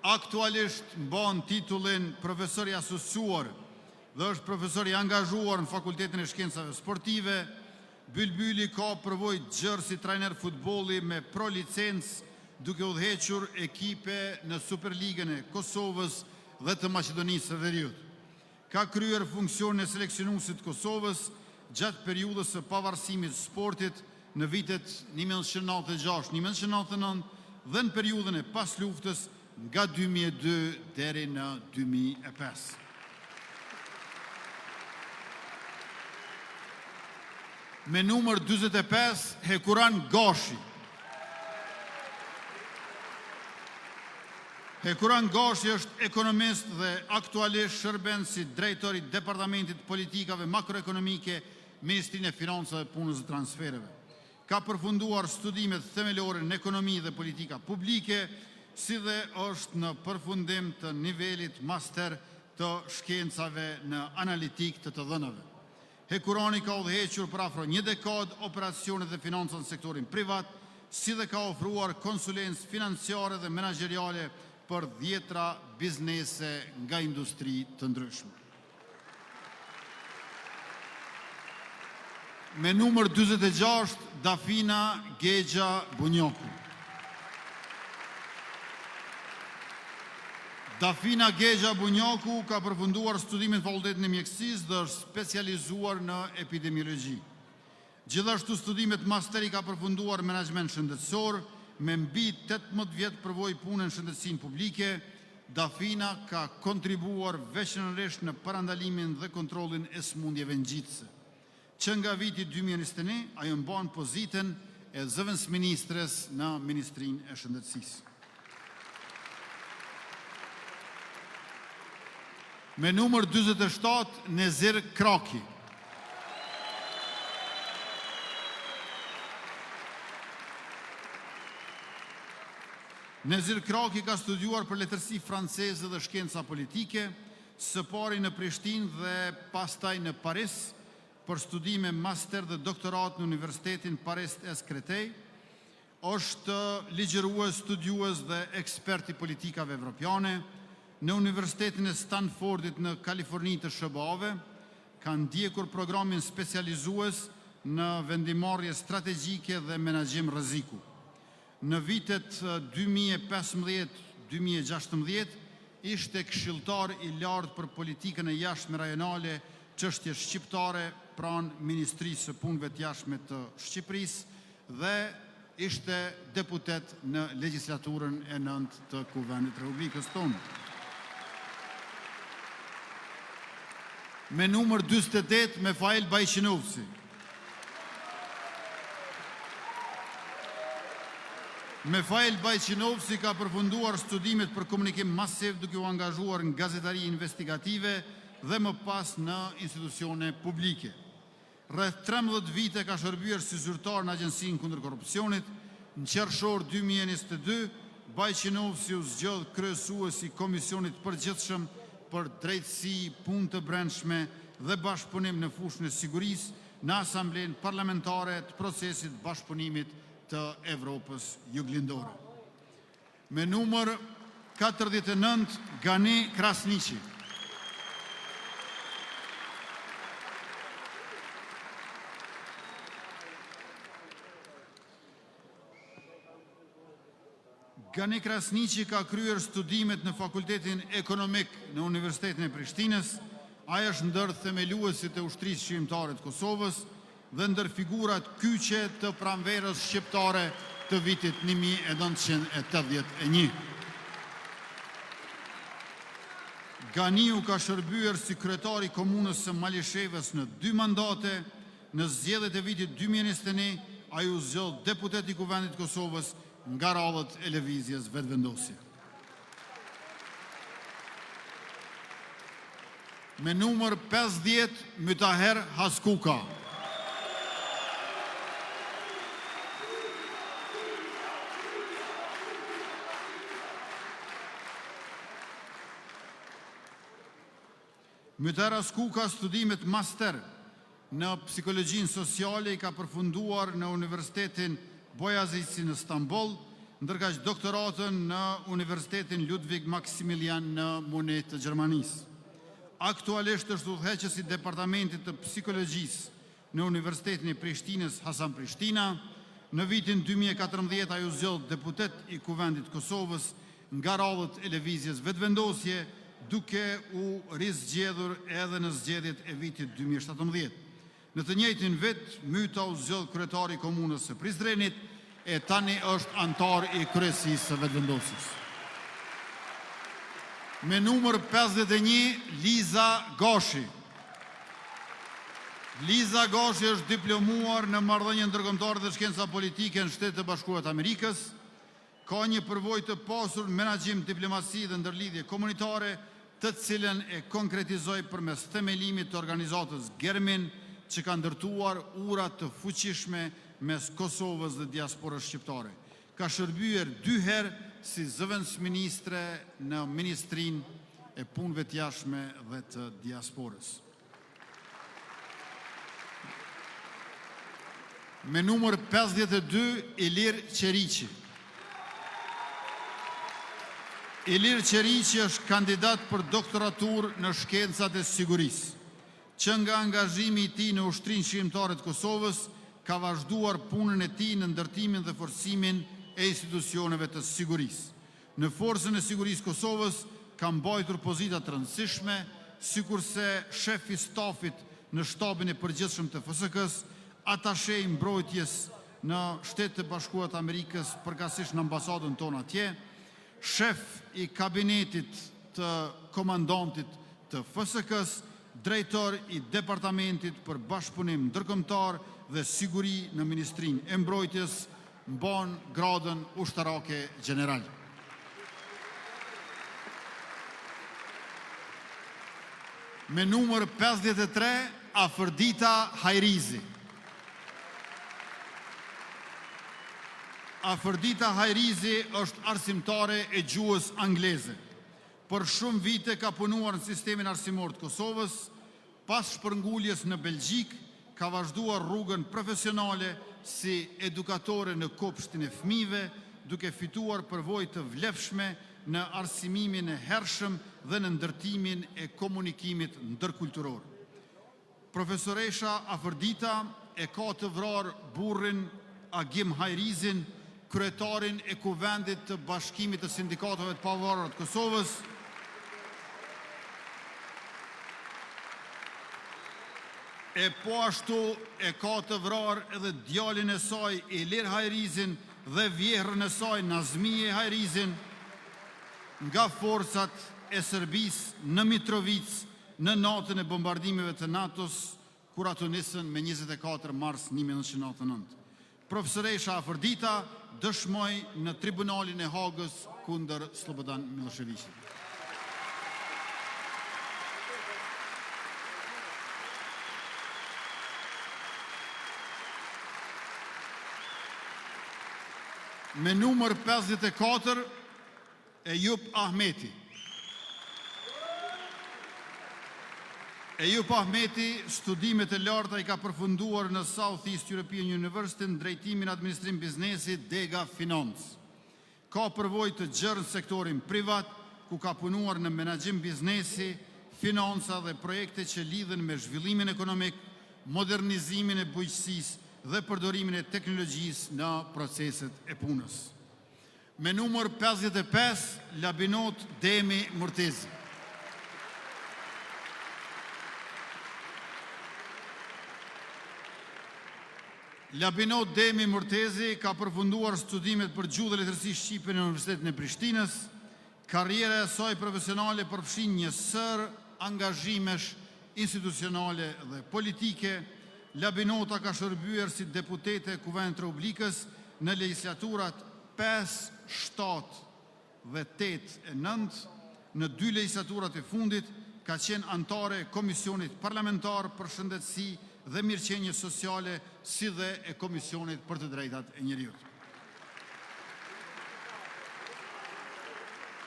aktualisht mban titullin profesor i asociuar dhe është profesor i angazhuar në Fakultetin e Shkencave Sportive. Bylbyli ka përvojë gjerë si trajner futbolli me pro licencë, duke udhëhequr ekipe në Superligën e Kosovës dhe të Maqedonisë së Veriut. Ka kryer funksionin e seleksionuesit Kosovës gjatë periudhës së pavarësimit të sportit në vitet 1996-1999 dhe në periudhën e pas luftës nga 2002 deri në 2005. Me numër 45, Hekuran Gashi. Hekuran Gashi është ekonomist dhe aktualisht shërben si drejtor i Departamentit Politikave Makroekonomike, Ministrinë e Financave dhe Punës dhe Transfereve. Ka përfunduar studimet themelore në ekonomi dhe politika publike, si dhe është në përfundim të nivelit master të shkencave në analitik të dhënave. Hekurani ka udhëhequr për afro një dekadë operacionet dhe financat në sektorin privat, si dhe ka ofruar konsulencë financiare dhe menaxheriale për 10 biznese nga industri të ndryshme. Me numër 46, Dafina Gegja Bunjoku. Dafina Gegja Bunjoku ka përfunduar studimin në Fakultetin e Mjekësisë dhe është specializuar në epidemiologji. Gjithashtu studimet masteri ka përfunduar menaxhment shëndetësor, me mbi 18 vjet përvojë punë në shëndetësinë publike. Dafina ka kontribuar veçanërisht në parandalimin dhe kontrollin e sëmundjeve ngjitëse. Që nga viti 2021 ajo mban pozitën e zëvendësministres në Ministrinë e Shëndetësisë. Me numër 47, Nezir Kraki. Nezir Kraki ka studiuar për letërsi franceze dhe shkenca politike, së pari në Prishtinë dhe pastaj në Paris, për studime master dhe doktorat në Universitetin Paris es Créteil. Është ligjërues, studiues dhe ekspert i politikave evropiane. Në Universitetin e Stanfordit në Kaliforni të SBA-ve, ka ndjekur programin specializues në vendimarrje strategjike dhe menaxhim rreziku. Në vitet 2015-2016 ishte këshilltar i lartë për politikën e jashtme rajonale, çështje shqiptare pranë Ministrisë së Punëve të Jashtme të Shqipërisë dhe ishte deputet në legjislaturën e 9 të Kuvendit të Republikës tonë. Me numër 48, Mefail Bajqinovci. Mefail Bajqinovci ka përfunduar studimet për komunikim masiv duke u angazhuar në gazetari investigative dhe më pas në institucione publike. Rreth 13 vite ka shërbyer si zyrtar në Agjencinë kundër korrupsionit. Në qershor 2022, Bajqinovci u zgjodh kryesues i Komisionit Përgjithshëm për drejtësi, punë të brendshme dhe bashkëpunim në fushën e sigurisë në Asamblenë Parlamentare të Procesit Bashkëpunimit të Evropës Juglindore. Me numër 49, Gani Krasniqi. Gani Krasniqi ka kryer studimet në Fakultetin Ekonomik në Universitetin e Prishtinës. Ai është ndër themeluesit e ushtrisë shqiptare të Kosovës dhe ndër figurat kyçe të pranverës shqiptare të vitit 1981. Ganiu ka shërbyer si kryetar i komunës së Malishevës në 2 mandate. Në zgjedhjet e vitit 2021, ai u zgjodh deputet i Kuvendit të Kosovës nga radhët e lëvizjes vetëvendosje. Me numër 50, Mytaher Haskuka. Mytaher Haskuka studimet master në psikologjinë sociale i ka përfunduar në Universitetin Boyazici në Stamboll, ndërkaq doktoratën në Universitetin Ludwig Maximilian në Munich të Gjermanisë. Aktualisht është udhëheqës i Departamentit të Psikologjisë në Universitetin e Prishtinës Hasan Prishtina. Në vitin 2014 ai u zgjodh deputet i Kuvendit të Kosovës nga radhët e lëvizjes vetëvendosje. duke u rizgjedhur edhe në zgjedhjet e vitit 2017. Në të njëjtin vit, Myta u zgjodh kryetari i komunës së Prizrenit e tani është antar i kryesisë së vetëvendosjes. Me numër 51, Liza Gashi. Liza Gashi është diplomuar në marrëdhënie ndërkombëtare dhe shkenca politike në Shtetet e Bashkuara të Amerikës. Ka një përvojë të pasur në menaxhim, diplomasi dhe ndërlidhje komunitare, të cilën e konkretizoi përmes themelimit të organizatës Germin, që ka ndërtuar ura të fuqishme mes Kosovës dhe diasporës shqiptare. Ka shërbyer 2 herë si zëvendës ministre në Ministrinë e Punëve të Jashtme dhe të Diasporës. Me numër 52, Ilir Qeriqi. Ilir Qeriqi është kandidat për doktoratur në shkencat e sigurisë, që nga angazhimi i tij në Ushtrinë Shqiptare të Kosovës ka vazhduar punën e tij në ndërtimin dhe forcimin e institucioneve të sigurisë. Në Forcën e Sigurisë Kosovës ka mbajtur pozita të rëndësishme, sikurse shef i stafit në shtabin e përgjithshëm të FSK-s, atashe i mbrojtjes në Shtetet e Bashkuara të Amerikës, përkatësisht në ambasadën tonë atje, shef i kabinetit të komandantit të FSK-s, drejtor i departamentit për bashkëpunim ndërkombëtar dhe siguri në Ministrinë e Mbrojtjes, mban gradën ushtarake gjeneral. Me numër 53, Afërdita Hajrizi. Afërdita Hajrizi është arsimtare e gjuhës angleze. Për shumë vite ka punuar në sistemin arsimor të Kosovës, pas shpërnguljes në Belgjik, ka vazhduar rrugën profesionale si edukatore në kopshtin e fëmijëve, duke fituar përvojë të vlefshme në arsimimin e hershëm dhe në ndërtimin e komunikimit ndërkulturor. Profesoresha Afërdita e ka të vrarë burrin Agim Hajrizin, kryetarin e Kuvendit të Bashkimit të Sindikatave të Pavarura të Kosovës, e po ashtu e ka të vrarë edhe djalin e saj Ilir Hajrizin dhe vjehrën e saj Nazmije Hajrizin nga forcat e Serbisë në Mitrovic në natën e bombardimeve të NATO-s, kur ato nisën me 24 mars 1999. Profesoresha Afërdita dëshmoi në tribunalin e Hagës kundër Slobodan Miloševićit. Me numër 54, Ejup Ahmeti. Ejup Ahmeti studimet e larta i ka përfunduar në South East European University në drejtimin administrim biznesi Dega Finance. Ka përvojë të gjerë në sektorin privat, ku ka punuar në menaxhim biznesi, financa dhe projekte që lidhen me zhvillimin ekonomik, modernizimin e bujqësisë dhe përdorimin e teknologjisë në proceset e punës. Me numër 55, Labinot Demi Murtezi. Labinot Demi Murtezi ka përfunduar studimet për gjuhë dhe letërsi shqipe në Universitetin e Prishtinës. Karriera e saj profesionale përfshin një sër angazhimesh institucionale dhe politike. Labinota ka shërbyer si deputete e Kuvendit të Republikës në legjislaturat 5, 7 dhe 8 e 9. Në 2 legjislaturat e fundit ka qenë antare e Komisionit Parlamentar për Shëndetësi dhe Mirëqenie Sociale, si dhe e Komisionit për të Drejtat e Njerëzit.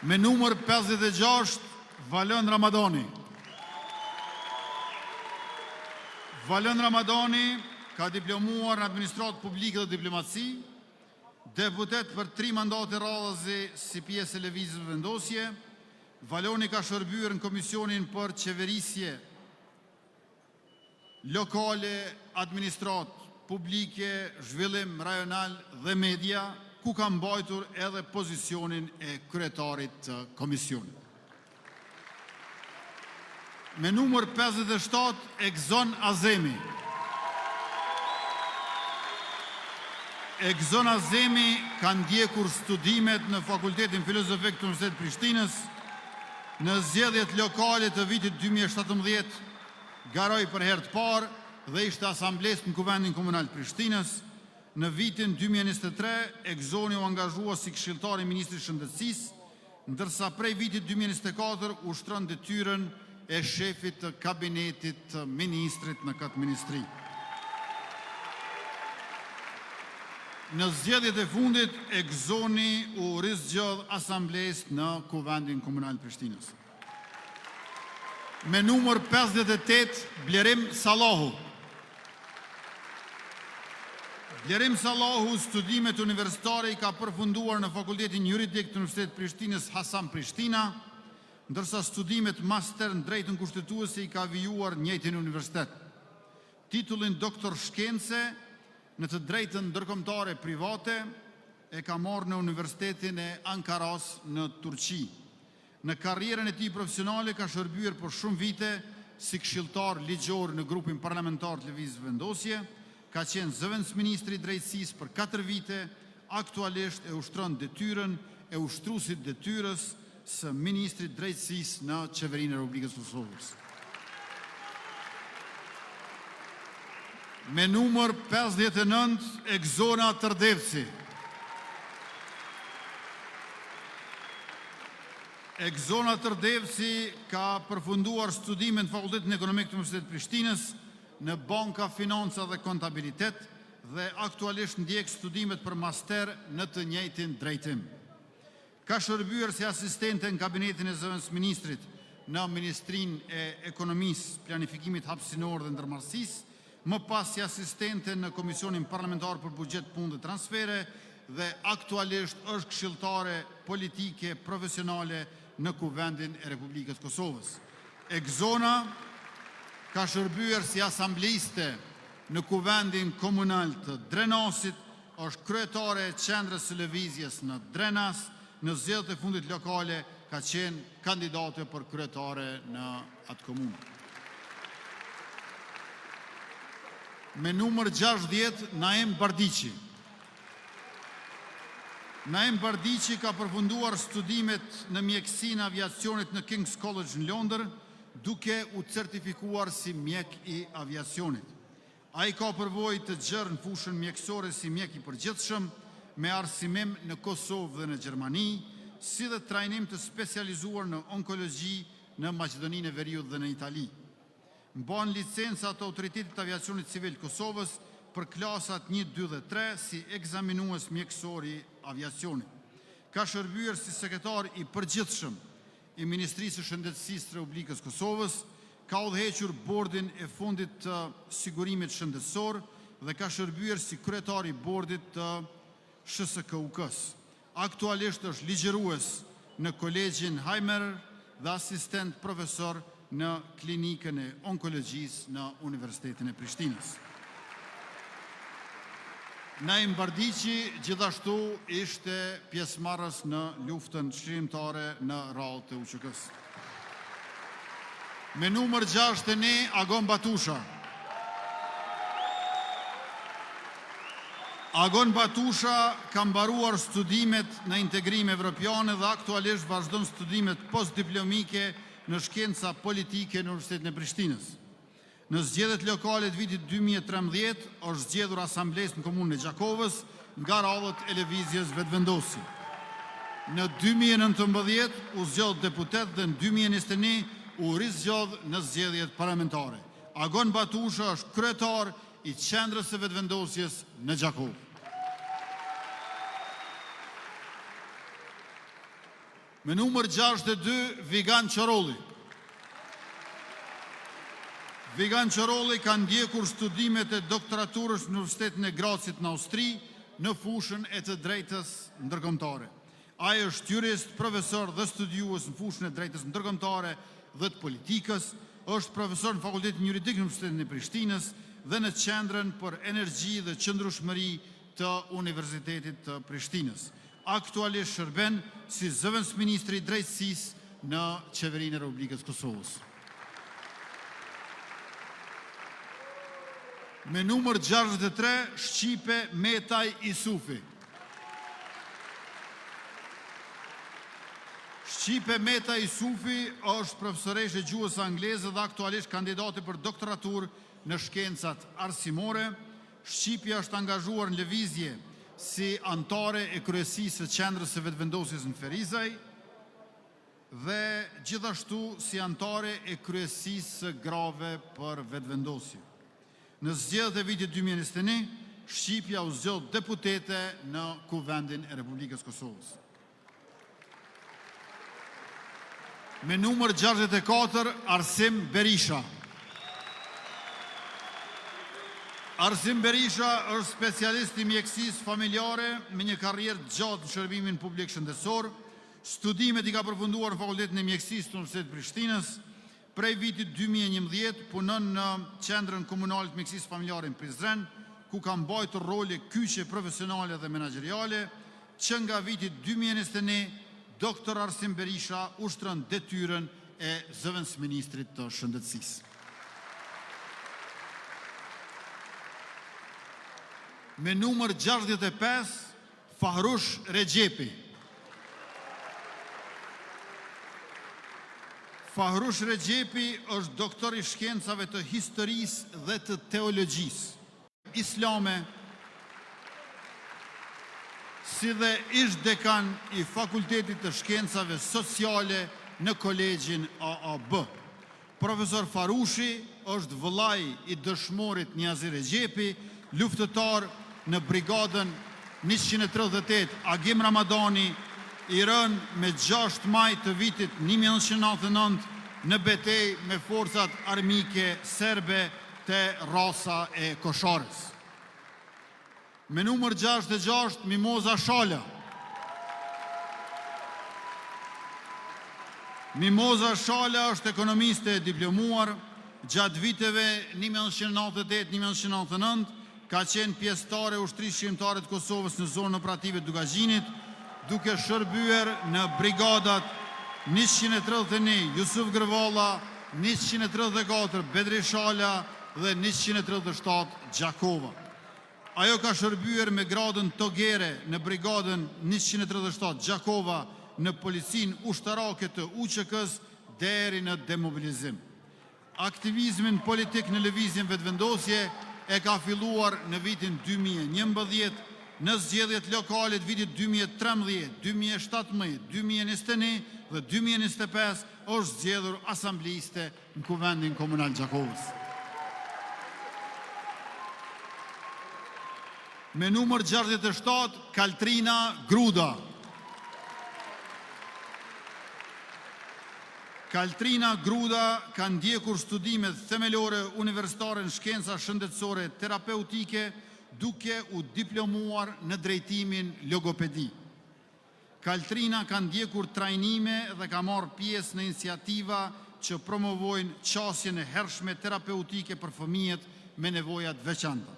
Me numër 56, Valën Ramadani. Valën Ramadani ka diplomuar në administratë publike dhe diplomaci, deputet për 3 mandate radhazi si pjesë e lëvizjes vendosje. Valoni ka shërbyer në Komisionin për Qeverisje Lokale, Administratë Publike, Zhvillim Rajonal dhe Media, ku ka mbajtur edhe pozicionin e kryetarit të Komisionit. Me numër 57, Egzon Azemi. Egzon Azemi ka ndjekur studimet në Fakultetin Filozofik të Universitetit Prishtinës. Në zgjedhjet lokale të vitit 2017 garoi për herë të parë dhe ishte asamblesë në Kuvendin Komunal të Prishtinës. Në vitin 2023, Egzoni u angazhua si këshilltar i Ministrit Shëndetësisë, ndërsa prej vitit 2024 ushtron detyrën e shefit të kabinetit të ministrit në këtë ministri. Në zgjedhjet e fundit, Egzoni u rizgjodh asamblesë në Kuvendin Komunal të Prishtinës. Me numër 58, Blerim Sallahu. Blerim Sallahu studimet universitare i ka përfunduar në Fakultetin Juridik të Universitetit Prishtinës Hasan Prishtina, ndërsa studimet master në drejtën kushtetuese i ka vijuar njëjtin universitet. Titullin doktor shkence në të drejtën ndërkombëtare private e ka marrë në Universitetin e Ankaras në Turqi. Në karrierën e tij profesionale ka shërbyer për shumë vite si këshilltar ligjor në grupin parlamentar të Lëvizjes Vendosje, ka qenë zëvendës ministri i drejtësisë për 4 vite, aktualisht e ushtron detyrën e ushtruesit detyrës së ministrit drejtësisë në Qeverinë e Republikës së Kosovës. Me numër 59, Egzona Tërdevci. Egzona Tërdevci ka përfunduar studimin në Fakultetin Ekonomik të Universitetit Prishtinës në Banka Financa dhe Kontabilitet dhe aktualisht ndjek studimet për master në të njëjtin drejtim. Ka shërbyer si asistente në kabinetin e zëvendës ministrit në Ministrinë e Ekonomisë, Planifikimit Hapësinor dhe Ndërmarrësisë, më pas si asistente në Komisionin Parlamentar për Buxhet, Punë dhe Transfere dhe aktualisht është këshilltare politike profesionale në Kuvendin e Republikës Kosovës. Egzona ka shërbyer si asambliste në Kuvendin Komunal të Drenasit, është kryetare e Qendrës së Lëvizjes në Drenas, në zgjedhjet e fundit lokale ka qenë kandidate për kryetare në atë komunë. Me numër 60, Naim Bardiqi. Naim Bardiqi ka përfunduar studimet në mjekësinë aviacionit në King's College në Londër, duke u certifikuar si mjek i aviacionit. Ai ka përvojë të gjerë në fushën mjekësore si mjek i përgjithshëm, me arsimim në Kosovë dhe në Gjermani, si dhe trajnim të specializuar në onkologji në Maqedoninë e Veriut dhe në Itali. Mban licencat të Autoritetit të Aviacionit Civil Kosovës për klasat 1, 2 dhe 3 si ekzaminues mjekësor i aviacionit. Ka shërbyer si sekretar i përgjithshëm i Ministrisë së Shëndetësisë të Republikës Kosovës, ka udhëhequr bordin e Fondit të Sigurimit Shëndetësor dhe ka shërbyer si kryetar i bordit të SHSKUK-s. Aktualisht është ligjërues në Kolegjin Hajmer dhe asistent profesor në klinikën e onkologjisë në Universitetin e Prishtinës. Naim Bardiqi gjithashtu ishte pjesëmarrës në luftën çlirimtare në rrallë të UÇK-s. Me numër 61, Agon Batusha. Agon Batusha ka mbaruar studimet në integrim evropiane dhe aktualisht vazhdon studimet postdiplomike në shkenca politike në Universitetin e Prishtinës. Në zgjedhjet lokale të vitit 2013 është zgjedhur asamblesë në komunën e Gjakovës nga radhët e Lëvizjes Vetëvendosje. Në 2019 u zgjodh deputet dhe në 2021 u rizgjodh në zgjedhjet parlamentare. Agon Batusha është kryetar i Qendrës së Vetëvendosjes në Gjakovë. Me numër 62, Vigan Qorolli. Vigan Qorolli ka ndjekur studimet e doktoraturës në Universitetin e Gracit në Austri në fushën e të drejtës ndërkombëtare. Ai është jurist, profesor dhe studiues në fushën e drejtës ndërkombëtare dhe të politikës, është profesor në Fakultetin Juridik në Universitetin e Prishtinës dhe në Qendrën për Energji dhe Qëndrueshmëri të Universitetit të Prishtinës. Aktualisht shërben si zëvendës ministri i drejtësisë në Qeverinë e Republikës Kosovës. Me numër 63, Shqipe Metaj Isufi. Shqipe Metaj Isufi është profesoreshe gjuhës angleze dhe aktualisht kandidate për doktoratur në shkencat arsimore. Shqipja është angazhuar në lëvizje si antare e kryesisë së qendrës së vetëvendosjes në Ferizaj dhe gjithashtu si antare e kryesisë së grave për vetëvendosje. Në zgjedhjet e vitit 2021, Shqipja u zgjodh deputete në Kuvendin e Republikës Kosovës. Me numër 64, Arsim Berisha. Arsim Berisha është specialist i mjekësisë familjare me një karrierë të gjatë në shërbimin publik shëndetësor. Studimet i ka përfunduar në Fakultetin e Mjekësisë të Universitetit të Prishtinës. Prej vitit 2011 punon në Qendrën Komunale të Mjekësisë Familjare në Prizren, ku ka mbajtur role kyçe profesionale dhe menaxheriale, që nga viti 2021 Dr. Arsim Berisha ushtron detyrën e zëvendësministrit të shëndetësisë. Me numër 65, Fahrush Regjepi. Fahrush Regjepi është doktor i shkencave të historisë dhe të teologjisë islame, si dhe ish dekan i Fakultetit të Shkencave Sociale në Kolegjin AAB. Profesor Farushi është vëllai i dëshmorit Niazi Regjepi, luftëtar në brigadën 138 Agim Ramadani, i rënë me 6 maj të vitit 1999 në betejë me forcat armike serbe të Rasa e Kosharës. Me numër 66, Mimoza Shala. Mimoza Shala është ekonomiste e diplomuar. Gjatë viteve 1998-1999 ka qenë pjesëtare e ushtrisë shqiptare të Kosovës në zonën operative Dugazhinit, duke shërbyer në brigadat 131 Jusuf Gërvalla, 134 Bedri Shala dhe 137 Gjakova. Ajo ka shërbyer me gradën togere në brigadën 137 Gjakova në policinë ushtarake të UÇK-s deri në demobilizim. Aktivizmin politik në lëvizjen vetëvendosje e ka filluar në vitin 2011, në zgjedhjet lokale të vitit 2013, 2017, 2021 dhe 2025 është zgjedhur asambleiste në Kuvendin Komunal Gjakovës. Me numër 67, Kaltrina Gruda. Kaltrina Gruda ka ndjekur studimet themelore universitare në shkenca shëndetësore terapeutike, duke u diplomuar në drejtimin logopedi. Kaltrina ka ndjekur trajnime dhe ka marrë pjesë në iniciativa që promovojnë qasjen e hershme terapeutike për fëmijët me nevojat veçanta.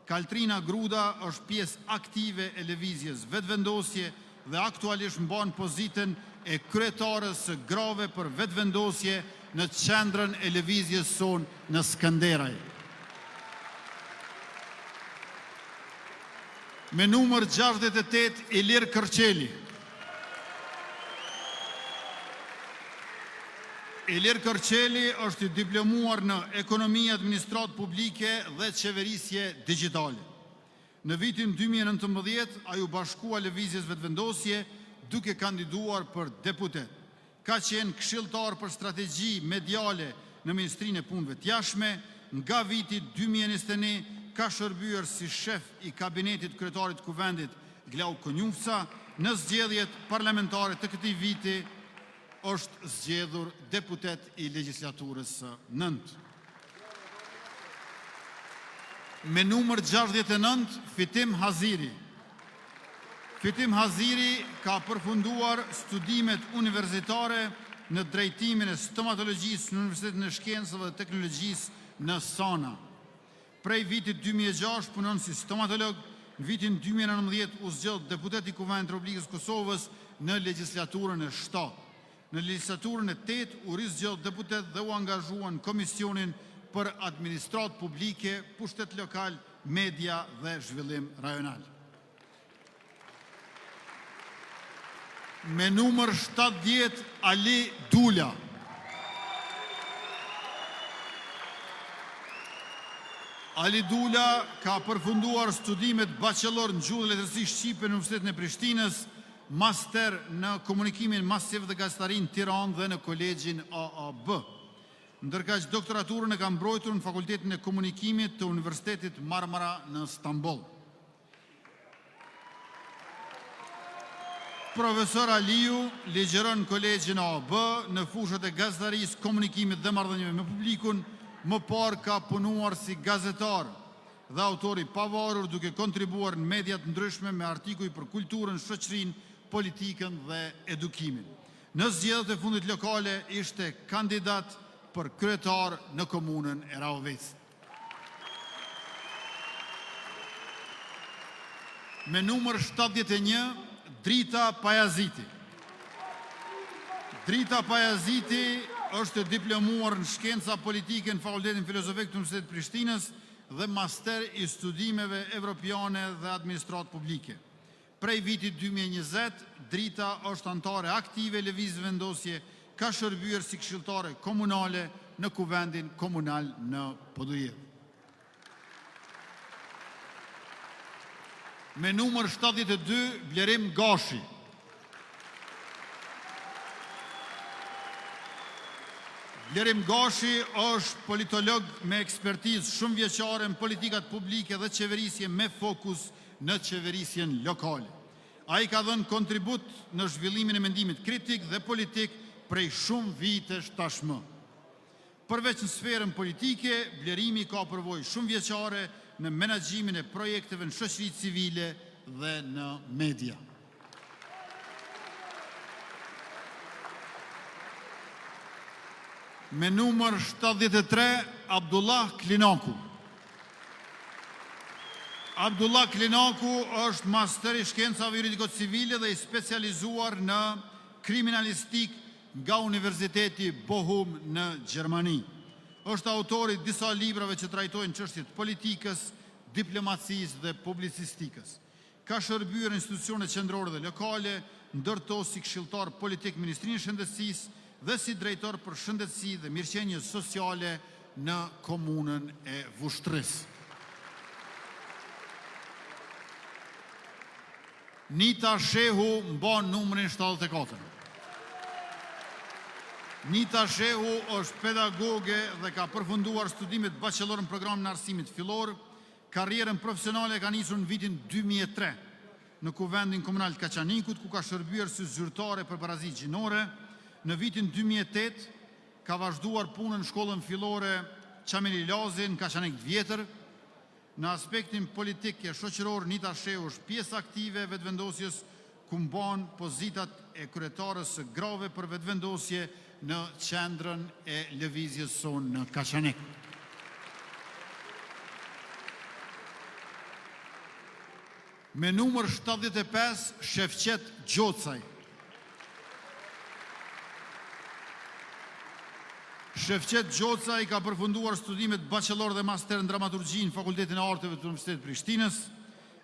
Kaltrina Gruda është pjesë aktive e lëvizjes vetëvendosje dhe aktualisht mban pozitën e kryetarës së grave për vetëvendosje në qendrën e lëvizjes son në Skënderaj. Me numër 68, Ilir Kërçeli. Ilir Kërçeli është i diplomuar në ekonomi, administratë publike dhe qeverisje digjitale. Në vitin 2019, ai u bashkua lëvizjes vetëvendosje duke kandiduar për deputet. Ka qenë këshilltar për strategji mediale në Ministrinë e Punëve të Jashtme. Nga viti 2021 ka shërbyer si shef i kabinetit kryetarit Kuvendit Glau Konjufca. Në zgjedhjet parlamentare të këtij viti është zgjedhur deputet i legjislaturës së 9. Me numër 69, Fitim Haziri. Fitim Haziri ka përfunduar studimet universitare në drejtimin e stomatologjisë në Universitetin e Shkencave dhe Teknologjisë në Sana. Prej vitit 2006 punon si stomatolog. Në vitin 2019 u zgjodh deputet i Kuvendit të Republikës Kosovës në legjislaturën e 7. Në legjislaturën e 8 u rizgjodh deputet dhe u angazhua në Komisionin për administratë publike, pushtet lokal, media dhe zhvillim rajonal. Me numër 70 Ali Dula. Ali Dula ka përfunduar studimet bachelor në gjuhë dhe letërsi shqipe në Universitetin e Prishtinës, master në komunikimin masiv dhe gazetarinë Tiranë dhe në kolegjin AAB. Ndërkaq doktoraturën e ka mbrojtur në Fakultetin e Komunikimit të Universitetit Marmara në Stamboll. Profesor Aliu ligjeron në kolegjin AAB në fushët e gazetarisë, komunikimit dhe marrëdhënieve me publikun. Më parë ka punuar si gazetar dhe autori pavarur, duke kontribuar në mediat ndryshme me artikuj për kulturën, shoqërinë, politikën dhe edukimin. Në zgjedhjet e fundit lokale ishte kandidat për kryetar në komunën e Rahovec. Me numër 71 Drita Pajaziti. Drita Pajaziti është diplomuar në shkenca politike në Fakultetin Filozofik të Universitetit Prishtinës dhe master i studimeve evropiane dhe administratë publike. Prej vitit 2020, Drita është anëtare aktive lëvizjes vendosje, ka shërbyer si këshilltare komunale në Kuvendin Komunal në Podujevë. Me numër 72 Blerim Gashi. Blerim Gashi është politolog me ekspertizë shumë vjeçare në politikat publike dhe qeverisje me fokus në qeverisjen lokale. Ai ka dhënë kontribut në zhvillimin e mendimit kritik dhe politik prej shumë vitesh tashmë. Përveç në sferën politike, Blerimi ka përvojë shumë vjeçare në menaxhimin e projekteve në shoqëri civile dhe në media. Me numër 73 Abdullah Klinaku. Abdullah Klinaku është master i shkencave juridiko-civile dhe i specializuar në kriminalistik nga Universiteti Bochum në Gjermani. Është autori disa librave që trajtojnë çështjet politikës, diplomacisë dhe publicistikës. Ka shërbyer në institucione qendrore dhe lokale, ndërto si këshilltar politik Ministrinë e Shëndetësisë dhe si drejtor për shëndetësi dhe mirëqenie sociale në komunën e Vushtris. Nita Shehu mban numrin 74. Nita Shehu është pedagoge dhe ka përfunduar studimet bachelor në programin e arsimit fillor. Karrierën profesionale ka nisur në vitin 2003 në Kuvendin Komunal të Kaçanikut, ku ka shërbyer si zyrtare për parazitë gjinore. Në vitin 2008 ka vazhduar punën në shkollën fillore Qameli Lazi në Kaçanik Vjetër. Në aspektin politik e shoqëror, Nita Shehu është pjesë aktive e vetëvendosjes, ku mban pozitat e kryetarës së grave për vetëvendosje në qendrën e lëvizjes sonë në Kaçanik. Me numër 75 Shefqet Gjocaj. Shefqet Gjocaj ka përfunduar studimet bachelor dhe master në dramaturgji në Fakultetin e Arteve të Universitetit Prishtinës.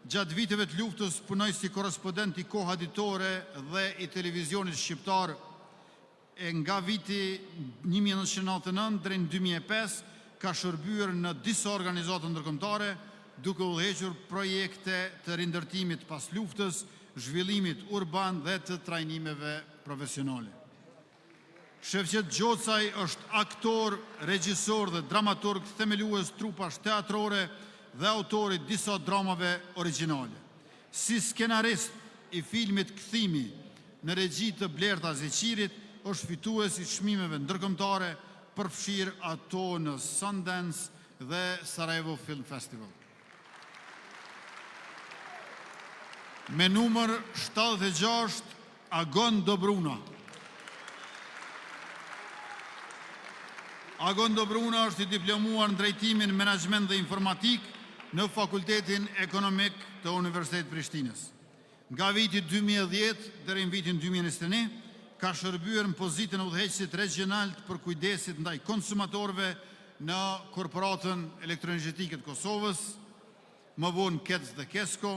Gjatë viteve të luftës punoi si korrespondent i Koha Ditore dhe i televizionit shqiptar. Nga viti 1999 deri në 2005 ka shërbyer në disa organizata ndërkombëtare, duke udhëhequr projekte të rindërtimit pas luftës, zhvillimit urban dhe të trajnimeve profesionale. Shefqet Gjocaj është aktor, regjisor dhe dramaturg, themelues trupash teatrore dhe autori disa dramave origjinale. Si skenarist i filmit Kthimi në regji të Blerta Zeqirit, është fitues i çmimeve ndërkombëtare, përfshirë ato në Sundance dhe Sarajevo Film Festival. Me numër 76 Agon Dobruna. Agon Dobruna është i diplomuar në drejtimin, menaxhiment dhe informatik në Fakultetin Ekonomik të Universitetit Prishtinës. Nga viti 2010 deri në vitin 2021 ka shërbyer në pozitën e udhëheqësit regional për kujdesit ndaj konsumatorëve në Korporatën Elektroenergjetike të Kosovës, më vonë Kec dhe Kesko,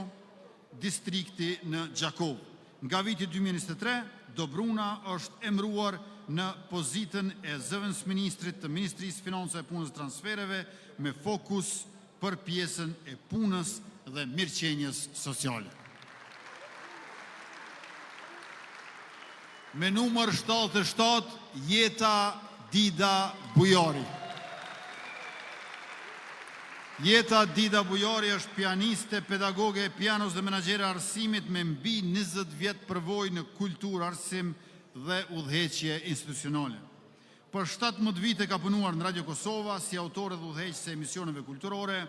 distrikti në Gjakov. Nga viti 2023, Dobruna është emëruar në pozitën e zëvendës ministrit të Ministrisë Financave, Punës dhe Transfereve me fokus për pjesën e punës dhe mirëqenjes sociale. Me numër 77, Jeta Dida Bujari. Jeta Dida Bujari është pianiste, pedagoge e pianos dhe menaxhere arsimit me mbi 20 vjet përvojë në kulturë, arsim dhe udhëheqje institucionale. Për 17 vite ka punuar në Radio Kosova si autore dhe udhëheqëse e emisioneve kulturore.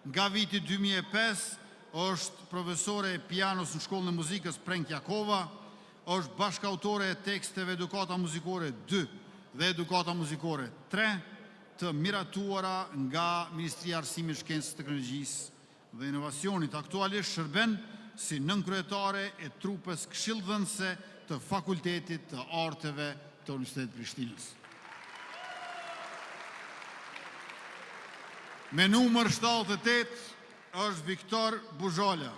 Nga viti 2005 është profesore e pianos në Shkollën e Muzikës Prenk Jakova, është bashkautore e teksteve Edukata Muzikore 2 dhe Edukata Muzikore 3, të miratuara nga Ministria e Arsimit, Shkencës, Teknologjisë dhe Inovacionit. Aktualisht shërben si nënkryetare e trupes këshilldhënëse të Fakultetit të Arteve të Universitetit Prishtinës. Me numër 78 është Viktor Buzhala.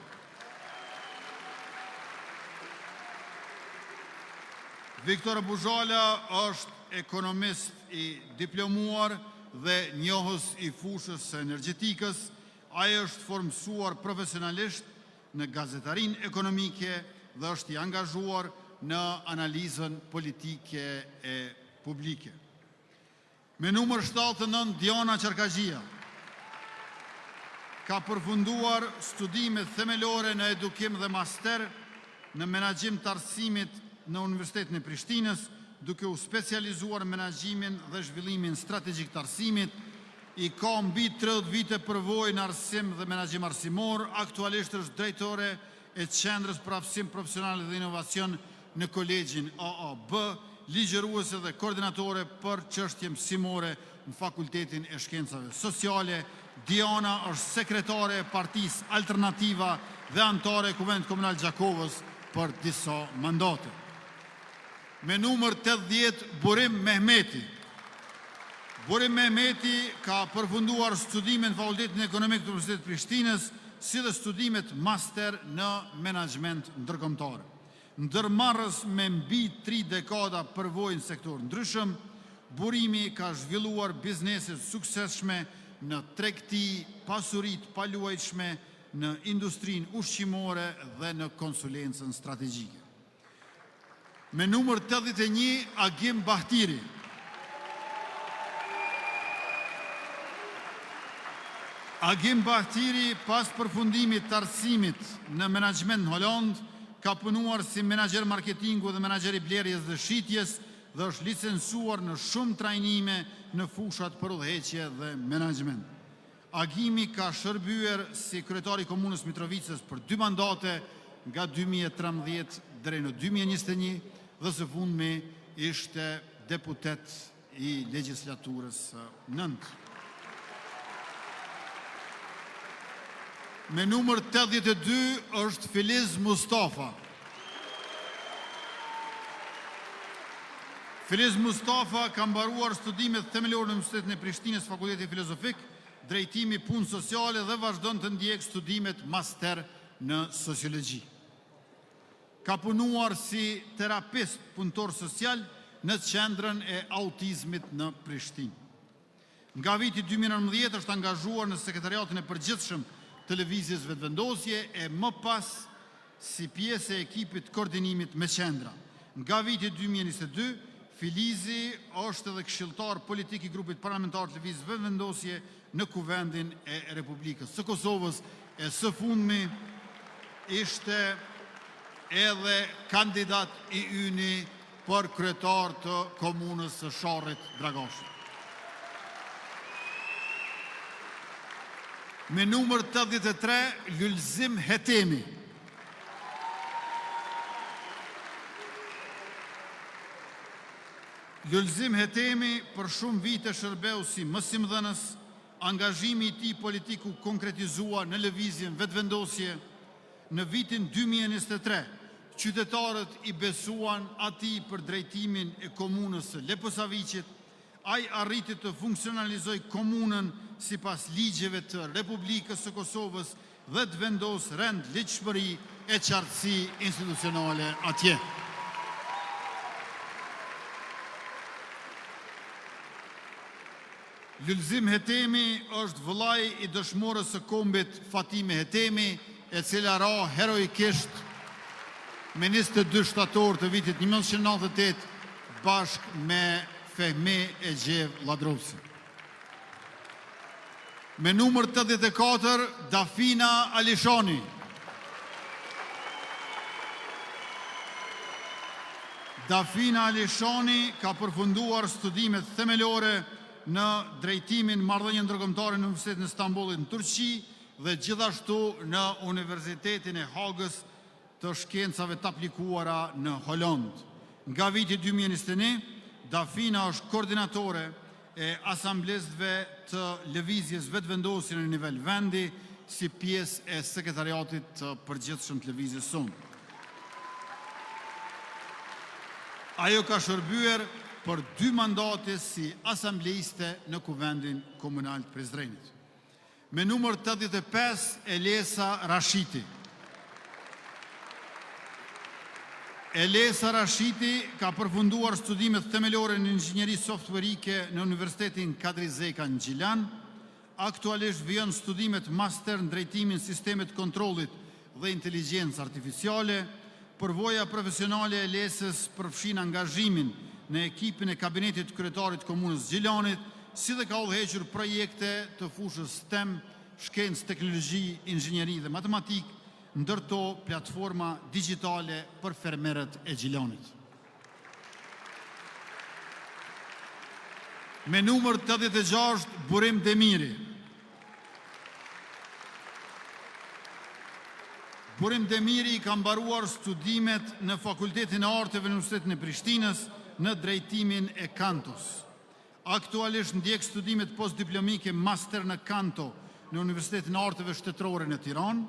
Viktor Buzhala është ekonomist i diplomuar dhe njohës i fushës së energjetikës. Ai është formsuar profesionalisht në gazetarin ekonomike dhe është i angazhuar në analizën politike e publike. Me numër 79, Diana Qarkagjia ka përfunduar studimet themelore në edukim dhe master në menaxhim të arsimit në Universitetin e Prishtinës, duke u specializuar në menaxhimin dhe zhvillimin strategjik të arsimit. I ka mbi 30 vite përvojë në arsim dhe menaxhim arsimor. Aktualisht është drejtore e Qendrës për Aftësim Profesionale dhe Inovacion në Kolegjin AAB, ligjëruese dhe koordinatore për çështje mësimore në Fakultetin e Shkencave Sociale. Diana është sekretare e Partisë Alternativa dhe anëtare e Kuvendit Komunal Gjakovës për disa mandate. Me numër 80, Burim Mehmeti. Burim Mehmeti ka përfunduar studimet në Fakultetin Ekonomik të Universitetit Prishtinës, si dhe studimet master në menaxhment ndërkombëtar. Ndërmarrës me mbi 3 dekada përvojë në sektor ndryshëm, Burimi ka zhvilluar biznese suksesshme në tregti, pasuritë paluajtshme, në industrinë ushqimore dhe në konsulencën strategjike. Me numër 81, Agim Bahtiri. Agim Bahtiri, pas përfundimit të arsimit në menaxhment në Holland, ka punuar si menaxher marketingu dhe menaxher i blerjes dhe shitjes dhe është licencuar në shumë trajnime në fushat për udhëheqje dhe menaxhment. Agimi ka shërbyer si kryetari i Komunës Mitrovicës për 2 mandate, nga 2013 deri në 2021, dhe së fundmi ishte deputet i legjislaturës së 9. Me numër 82 është Filiz Mustafa. Filiz Mustafa ka mbaruar studimet themelore në Universitetin e Prishtinës, Fakulteti Filozofik, drejtimi punë sociale dhe vazhdon të ndjek studimet master në sociologji. Ka punuar si terapist punëtor social në Qendrën e Autizmit në Prishtinë. Nga viti 2019 është angazhuar në Sekretariatin e Përgjithshëm të Lëvizjes Vetëvendosje e më pas si pjesë e ekipit koordinimit me qendra. Nga viti 2022, Filizi është edhe këshilltar politik i grupit parlamentar të Lëvizjes Vetëvendosje në Kuvendin e Republikës së Kosovës, e së fundmi ishte edhe kandidat i yni për kryetar të komunës së Sharrit Dragashi. Me numër 83, Lulzim Hetemi. Lulzim Hetemi për shumë vite shërbeu si mësimdhënës, angazhimi i tij politik u konkretizua në lëvizjen vetëvendosje. Në vitin 2023, qytetarët i besuan atij për drejtimin e komunës së Leposaviqit. ai arriti të funksionalizoj komunën sipas ligjeve të Republikës së Kosovës dhe të vendos rend ligjshmëri e qartësi institucionale atje. Lulzim Hetemi është vëllai i dëshmorës së kombit Fatime Hetemi, e cila ra heroikisht me 22 shtator të vitit 1998 bashkë me Fehmi e Gjev Ladrovsi. Me numër 84, Dafina Alishoni. Dafina Alishoni ka përfunduar studimet themelore në drejtimin marrëdhënie ndërkombëtare në Universitetin e Stambollit në Turqi dhe gjithashtu në Universitetin e Hagës të shkencave të aplikuara në Holand. Nga viti 2021, Dafina është koordinatore e asamblezëve të lëvizjes vetëvendosje në nivel vendi si pjesë e sekretariatit të përgjithshëm të lëvizjes sonë. Ajo ka shërbyer për 2 mandate si asambleiste në Kuvendin Komunal të Prizrenit. Me numër 85, Elesa Rashiti. Elesa Rashiti ka përfunduar studimet themelore në inxhinieri softwarike në Universitetin Kadri Zeka në Gjilan. Aktualisht vjen studimet master në drejtimin sistemet kontrollit dhe inteligjencë artificiale. Përvoja profesionale e Elesës përfshin angazhimin në ekipin e kabinetit kryetarit të komunës Gjilanit, si dhe ka udhëhequr projekte të fushës STEM, shkencë, teknologji, inxhinieri dhe matematik, ndërto platforma digjitale për fermerët e Gjilanit. Me numër 86, Burim Demiri. Burim Demiri ka mbaruar studimet në Fakultetin e Arteve në Universitetin e Prishtinës në drejtimin e kantos. Aktualisht ndjek studimet postdiplomike master në kanto në Universitetin e Arteve Shtetërore në Tiranë.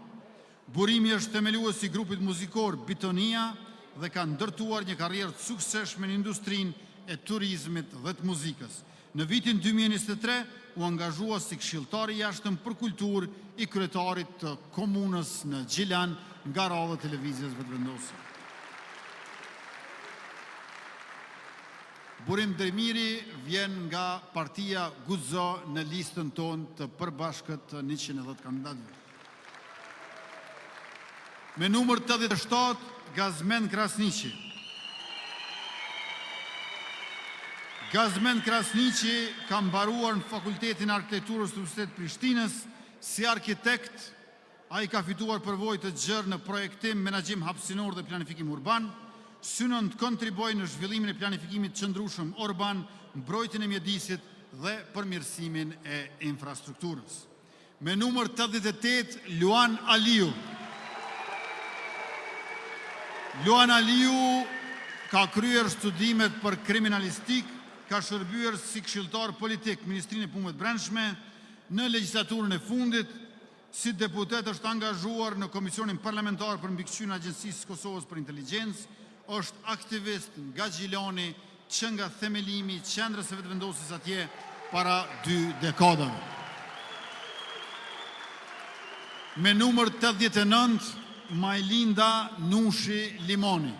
Burimi është themelues i grupit muzikor Bitonia dhe ka ndërtuar një karrierë të suksesshme në industrinë e turizmit dhe të muzikës. Në vitin 2023 u angazhua si këshilltar i jashtëm për kulturë i kryetarit të komunës në Gjilan nga radha e televizjes vetëvendosur. Burim Demiri vjen nga partia Guzo në listën tonë të përbashkët të 110 kandidatëve. Me numër 87, Gazmen Krasniqi. Gazmen Krasniqi ka mbaruar në Fakultetin e Arkitekturës të Universitetit të Prishtinës si arkitekt. Ai ka fituar përvojë të gjerë në projektim, menaxhim hapësinor dhe planifikim urban. Synën të kontribuojë në zhvillimin e planifikimit qëndrueshëm urban, mbrojtjen e mjedisit dhe përmirësimin e infrastrukturës. Me numër 88, Luan Aliu. Luan Aliu ka kryer studimet për kriminalistik, ka shërbyer si këshilltar politik Ministrinë e Punëve të Brendshme në legjislaturën e fundit. Si deputet është angazhuar në Komisionin Parlamentar për mbikëqyrjen e Agjencisë Kosovës për Inteligjencë, është aktivist nga Gjilani që nga themelimi i qendrës së vetëvendosjes atje para 2 dekadave. Me numër 89, Majlinda Nushi Limoni.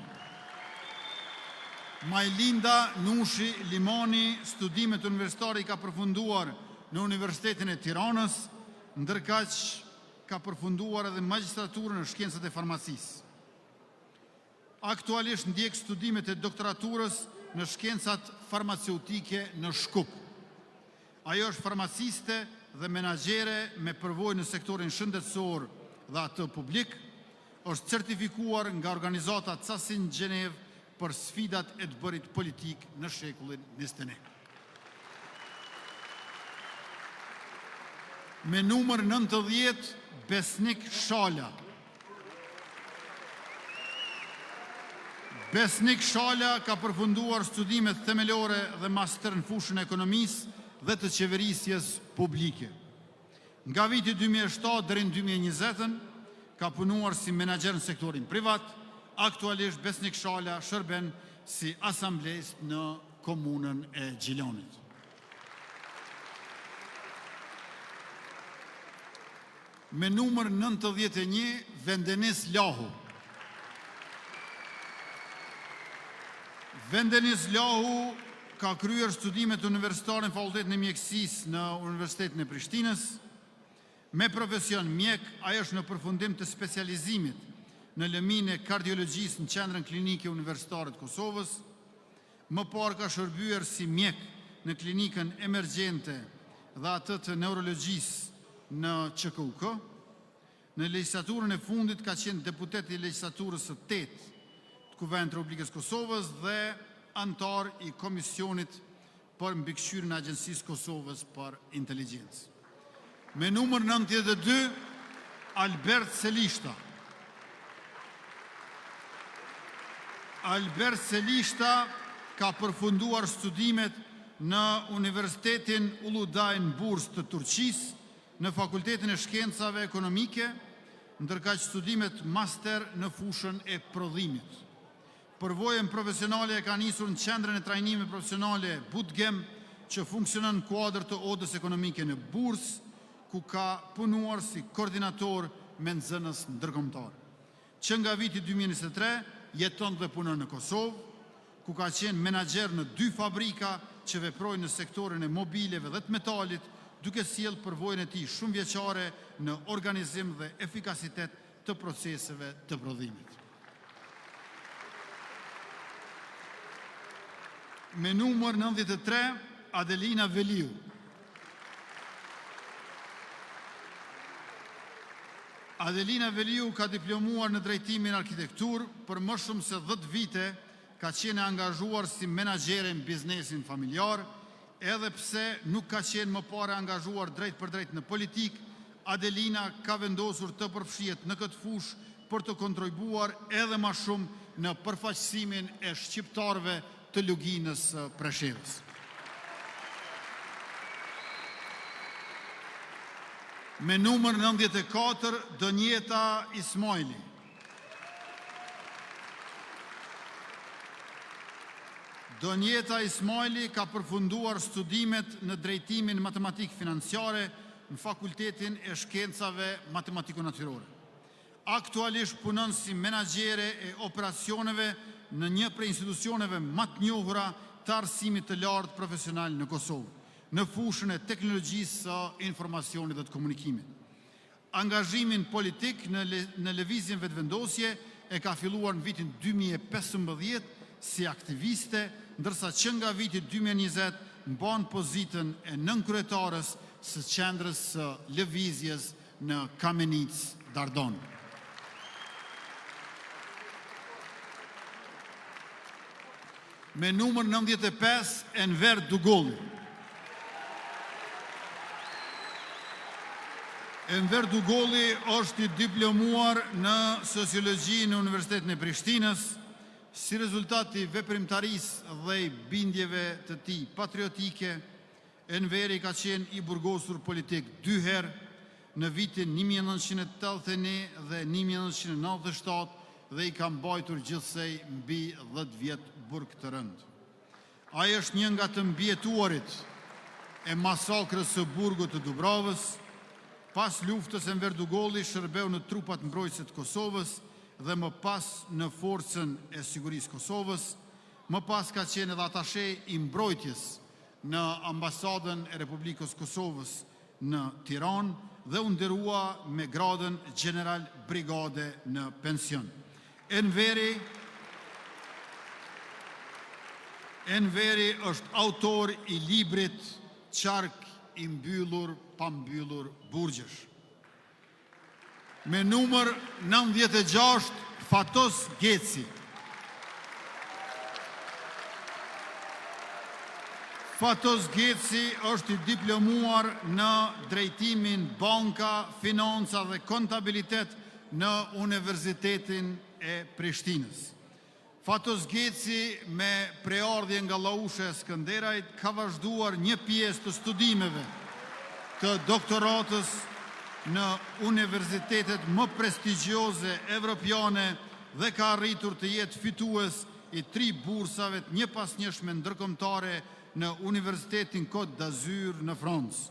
Majlinda Nushi Limoni studimet universitare i ka përfunduar në Universitetin e Tiranës, ndërkaq ka përfunduar edhe magjistraturën në shkencët e farmacisë. Aktualisht ndjek studimet e doktoraturës në shkencat farmaceutike në Shkup. Ajo është farmaciste dhe menaxhere me përvojë në sektorin shëndetësor dhe atë publik. Është certifikuar nga organizata CASIN Gjenev për sfidat e të bërit politik në shekullin 21. Me numër 90, Besnik Shala. Besnik Shala ka përfunduar studimet themelore dhe master në fushën e ekonomisë dhe të qeverisjes publike. Nga viti 2007 deri në 2020 ka punuar si menaxher në sektorin privat. Aktualisht Besnik Shala shërben si asamblejist në komunën e Gjilanit. Me numër 91, Vendenis Lahu. Vendenis Lahu ka kryer studimet universitare në Fakultetin e Mjekësisë në Universitetin e Prishtinës. Me profesion mjek, ai është në përfundim të specializimit në lëminë e kardiologjisë në Qendrën Klinike Universitare të Kosovës. Më parë ka shërbyer si mjek në klinikën emergjente dhe atë të neurologjisë në QKUK. Në legjislaturën e fundit ka qenë deputet i legjislaturës së 8 të Kuvendit të Republikës Kosovës dhe antar i Komisionit për mbikëqyrjen e Agjencisë Kosovës për Inteligjencë. Me numër 92, Albert Selishta. Albert Selishta ka përfunduar studimet në Universitetin Uludaj në Bursa të Turqisë, në Fakultetin e Shkencave Ekonomike, ndërkaq studimet master në fushën e prodhimit. Përvojën profesionale e ka nisur në Qendrën e Trajnimit Profesionale Budgem, që funksionon në kuadër të Odës Ekonomike në Bursa, ku ka punuar si koordinator me nxënës ndërkombëtar. Që nga viti 2023 jeton dhe punon në Kosovë, ku ka qenë menaxher në 2 fabrika që veprojnë në sektorin e mobileve dhe të metalit, duke sjellë përvojën e tij shumë vjeçare në organizim dhe efikasitet të proceseve të prodhimit. Me numër 93, Adelina Veliu. Adelina Veliu ka diplomuar në drejtimin arkitektur, për më shumë se 10 vite ka qenë angazhuar si menaxhere në biznesin familjar, edhe pse nuk ka qenë më parë angazhuar drejt për drejt në politik. Adelina ka vendosur të përfshihet në këtë fushë për të kontribuar edhe më shumë në përfaqësimin e shqiptarëve të luginës së Preshevës. Me numër 94, Donjeta Ismaili. Donjeta Ismaili ka përfunduar studimet në drejtimin matematik financiare në Fakultetin e Shkencave Matematiko-Natyrore. Aktualisht punon si menaxhere e operacioneve në një prej institucioneve më të njohura të arsimit të lartë profesional në Kosovë, në fushën e teknologjisë së informacionit dhe të komunikimit. Angazhimin politik në lëvizjen vetëvendosje e ka filluar në vitin 2015 si aktiviste, ndërsa që nga viti 2020 mban pozitën e nënkryetares së qendrës së lëvizjes në Kamenice Dardon. Me numër 95, Enver Dugolli. Enver Dugolli është i diplomuar në sociologji në Universitetin e Prishtinës. Si rezultat i veprimtarisë dhe i bindjeve të tij patriotike, Enveri ka qenë i burgosur politik 2 herë, në vitin 1981 dhe 1997, dhe i ka mbajtur gjithsej mbi 10 vjet burg të rënd. Ai është një nga të mbijetuarit e masakrës së burgut të Dubravës. Pas luftës, Enver Dugolli shërbeu në trupat mbrojtëse të Kosovës dhe më pas në forcën e sigurisë Kosovës. Më pas ka qenë edhe atashe i mbrojtjes në ambasadën e Republikës Kosovës në Tiranë dhe u nderua me gradën general brigade në pension. Enveri është autor i librit Qark i mbyllur pa mbyllur burgjesh. Me numër 96, Fatos Geci. Fatos Geci është i diplomuar në drejtimin banka, financa dhe kontabilitet në Universitetin e Prishtinës. Fatos Geci, me preardhje nga Laushe e Skënderajt, ka vazhduar një pjesë të studimeve të doktoratës në universitetet më prestigjioze evropiane dhe ka arritur të jetë fitues i 3 bursave të një pas njëshme ndërkombëtare në Universitetin Côte d'Azur në Francë.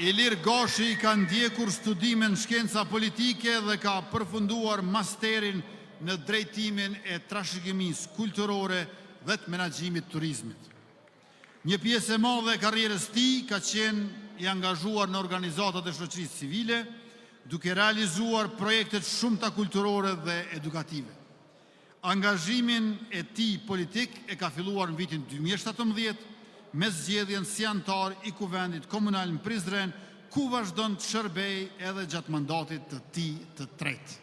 Ilir Goshi ka ndjekur studime në shkenca politike dhe ka përfunduar masterin në drejtimin e trashëgimisë kulturore dhe të menaxhimit turizmit. Një pjesë e madhe e karrierës tij ka qenë i angazhuar në organizatat e shoqërisë civile, duke realizuar projekte shumëta kulturore dhe edukative. Angazhimin e tij politik e ka filluar në vitin 2017 me zgjedhjen si antar i Kuvendit Komunal në Prizren, ku vazhdon të shërbej edhe gjatë mandatit të tij të tretë.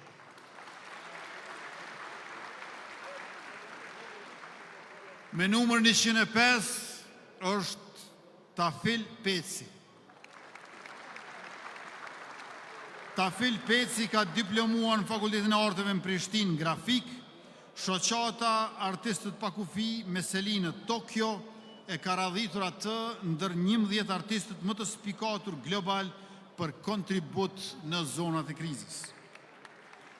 Me numër 105 është Tafil Peci. Tafil Peci ka diplomuar në Fakultetin e Arteve në Prishtinë grafik, shoqata Artistët pa kufi me seli në Tokyo e ka radhitur atë ndër 11 artistët më të spikatur global për kontribut në zonat e krizis.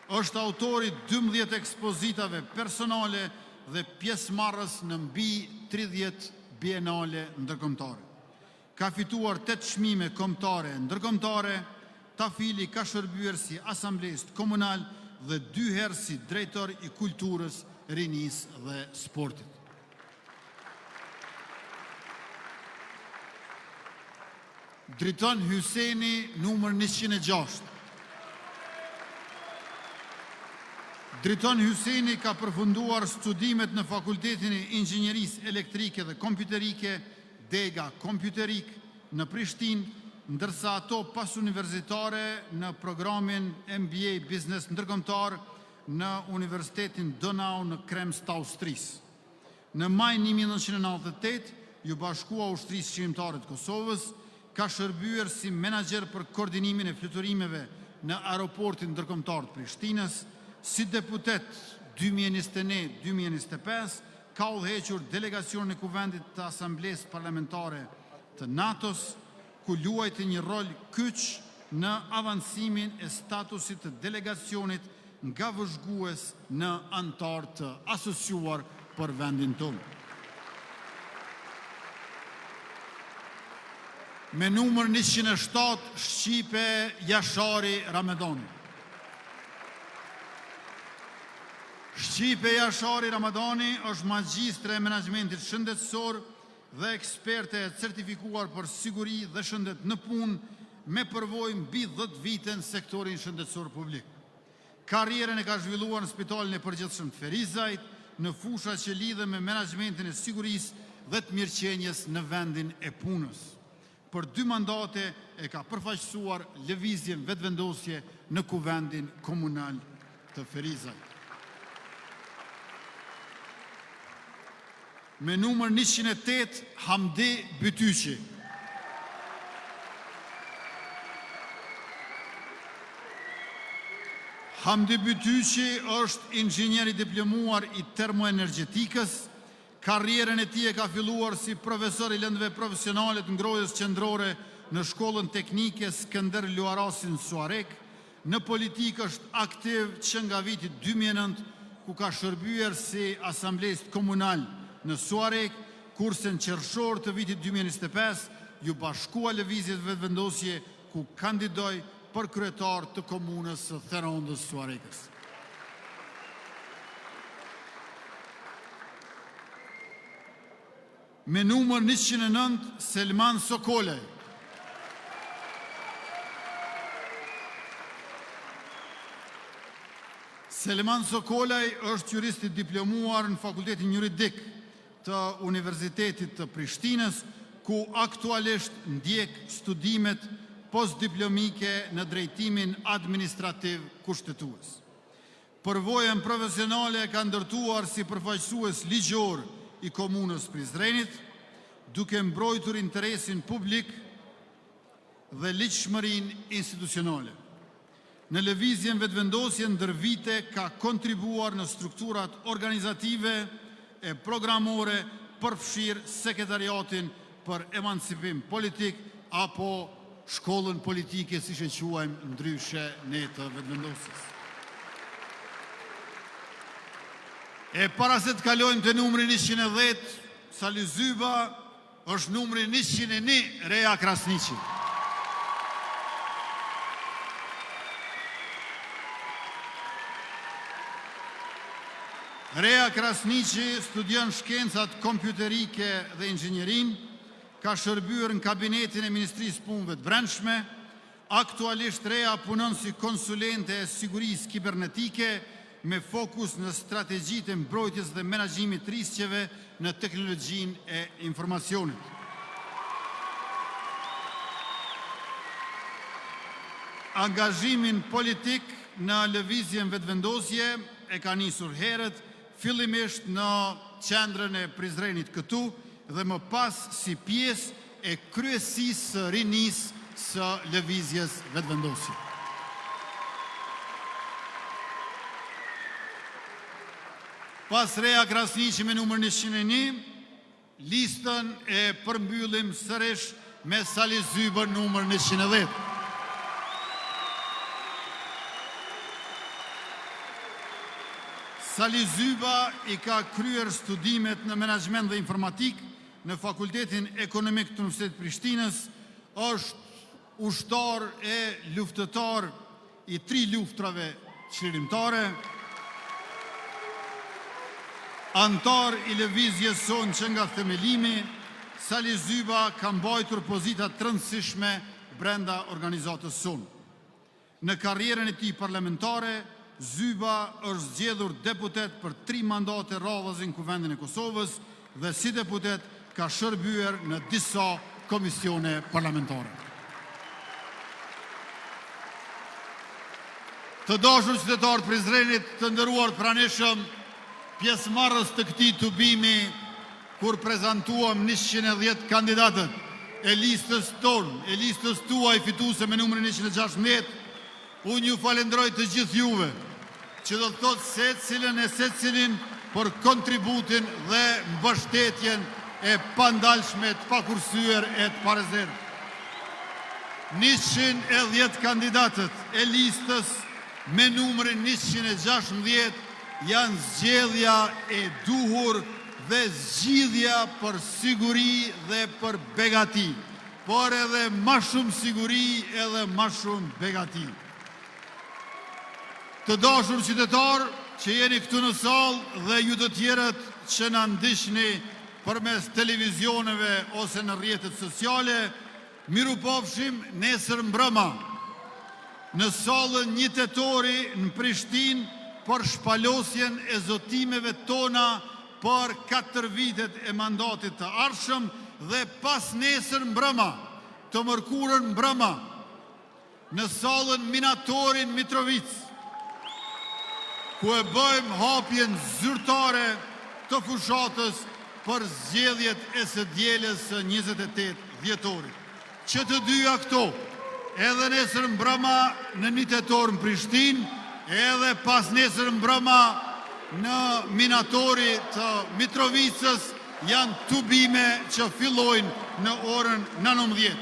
Është autori 12 ekspozitave personale dhe pjesëmarrës në mbi 30 bienale ndërkombëtare. Ka fituar 8 çmime kombëtare ndërkombëtare. Tafili ka shërbyer si asamblest komunal dhe 2 herë si drejtor i kulturës, rinisë dhe sportit. Driton Hyseni, numër 106. Driton Hyseni ka përfunduar studimet në Fakultetin e Inxhinierisë Elektrike dhe Kompjuterike, Dega Kompjuterik në Prishtinë, ndërsa ato pas universitare në programin MBA Business ndërkombëtar në Universitetin Donau në Krems të Austrisë. Në maj 1998, ju bashkua Ushtrisë Shqiptare të Kosovës, ka shërbyer si menaxher për koordinimin e fluturimeve në aeroportin ndërkombëtar të Prishtinës, si deputet 2021-2025, ka udhëhequr delegacionin e Kuvendit të Asamblesë Parlamentare të NATO-s, ku luajti një rol kyç në avancimin e statusit të delegacionit nga vëzhgues në antar të asociuar për vendin tonë. Me numër 107, Shqipe Jashari Ramedani. Shqipe Jashari Ramedani është magjistre e menaxhmentit shëndetësor dhe eksperte e certifikuar për siguri dhe shëndet në punë me përvojë mbi 10 vite në sektorin shëndetësor publik. Karrierën e ka zhvilluar në Spitalin e Përgjithshëm të Ferizajt, në fusha që lidhen me menaxhmentin e sigurisë dhe të mirëqenies në vendin e punës. Për 2 mandate e ka përfaqësuar lëvizjen vetëvendosje në Kuvendin Komunal të Ferizajt. Me numër 108, Hamdi Bytyqi. Hamdi Bytyqi është inxhinier i diplomuar i termoenergjetikës. Karrierën e tij e ka filluar si profesor i lëndëve profesionale të ngrohjes qendrore në Shkollën Teknike Skënder Luarasi në Suarek. Në politikë është aktiv që nga viti 2009, ku ka shërbyer si asamblest komunal në Suarek, kurse në qershor të vitit 2025 ju bashkua lëvizjet vetëvendosje, ku kandidoi për kryetar të komunës së Therondës Suarekës. Me numër 109, Selman Sokolaj. Selman Sokolaj është jurist i diplomuar në Fakultetin Juridik të Universitetit të Prishtinës, ku aktualisht ndjek studimet postdiplomike në drejtimin administrativ kushtetues. Përvojën profesionale ka ndërtuar si përfaqësues ligjor i komunës Prizrenit, duke mbrojtur interesin publik dhe ligjshmërinë institucionale. Në lëvizjen vetëvendosje ndër vite ka kontribuar në strukturat organizative e programore përfshirë sekretariatin për emancipim politik apo shkollën politike, si që quajmë ndryshe ne të vetëvendosjes. E para se të kalojmë të numrin 110, Sali Zyba është numri 101, Reja Krasniqi. Rea Krasniqi studion shkencat kompjuterike dhe inxhinjerin, ka shërbyer në kabinetin e Ministrisë Punëve të Brendshme, aktualisht Rea punon si konsulente e sigurisë kibernetike me fokus në strategjitë e mbrojtjes dhe menaxhimit të rrezikeve në teknologjinë e informacionit. Angazhimin politik në lëvizjen vetëvendosje e ka nisur herët, fillimisht në qendrën e Prizrenit këtu dhe më pas si pjesë e kryesisë së rinisë së lëvizjes vetëvendosje. Pas Rea Krasniqi me numër 101, listën e përmbyllim sërish me Sali Zyba numër 110. Sali Zyba i ka kryer studimet në menaxhment dhe informatik në Fakultetin Ekonomik të Universitetit Prishtinës, është ushtar e luftëtar i 3 luftrave çlirimtare, antar i lëvizjes sonë që nga themelimi. Sali Zyba ka mbajtur pozita të rëndësishme brenda organizatës sonë. Në karrierën e tij parlamentare, Zyba është zgjedhur deputet për 3 mandate radhës në Kuvendin e Kosovës dhe si deputet ka shërbyer në disa komisione parlamentare. Të dashur qytetarë të Prizrenit, të nderuar pranishëm, pjesëmarrës të këtij tubimi kur prezantuam 110 kandidatët e listës tonë, e listës tuaj fituese me numrin 116, unë ju falenderoj të gjithë juve, që do të thotë secilin për kontributin dhe mbështetjen e pandalshme të pakursyer e të parezerë. 110 kandidatët e listës me numrin 116 janë zgjedhja e duhur dhe zgjidhja për siguri dhe për begati, por edhe ma shumë siguri edhe ma shumë begati. Të dashur qytetarë që jeni këtu në sallë dhe ju të tjerët që na ndiqni përmes televizioneve ose në rrjetet sociale, mirupafshim nesër mbrëma në sallën 1 tetori në Prishtinë për shpalosjen e zotimeve tona për 4 vitet e mandatit të ardhshëm dhe pas nesër mbrëma, të mërkurën mbrëma, në sallën Minatorin Mitrovic, ku e bëjmë hapjen zyrtare të fushatës për zgjedhjet e së dielës së 28 dhjetorit. Që të dyja këto, edhe nesër mbrëma në 1 tetor në Prishtinë, edhe pas nesër mbrëma në Minatori të Mitrovicës, janë tubime që fillojnë në orën 19.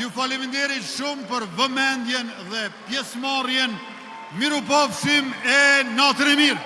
Ju faleminderit shumë për vëmendjen dhe pjesëmarrjen. Mirupafshim e natën e mirë.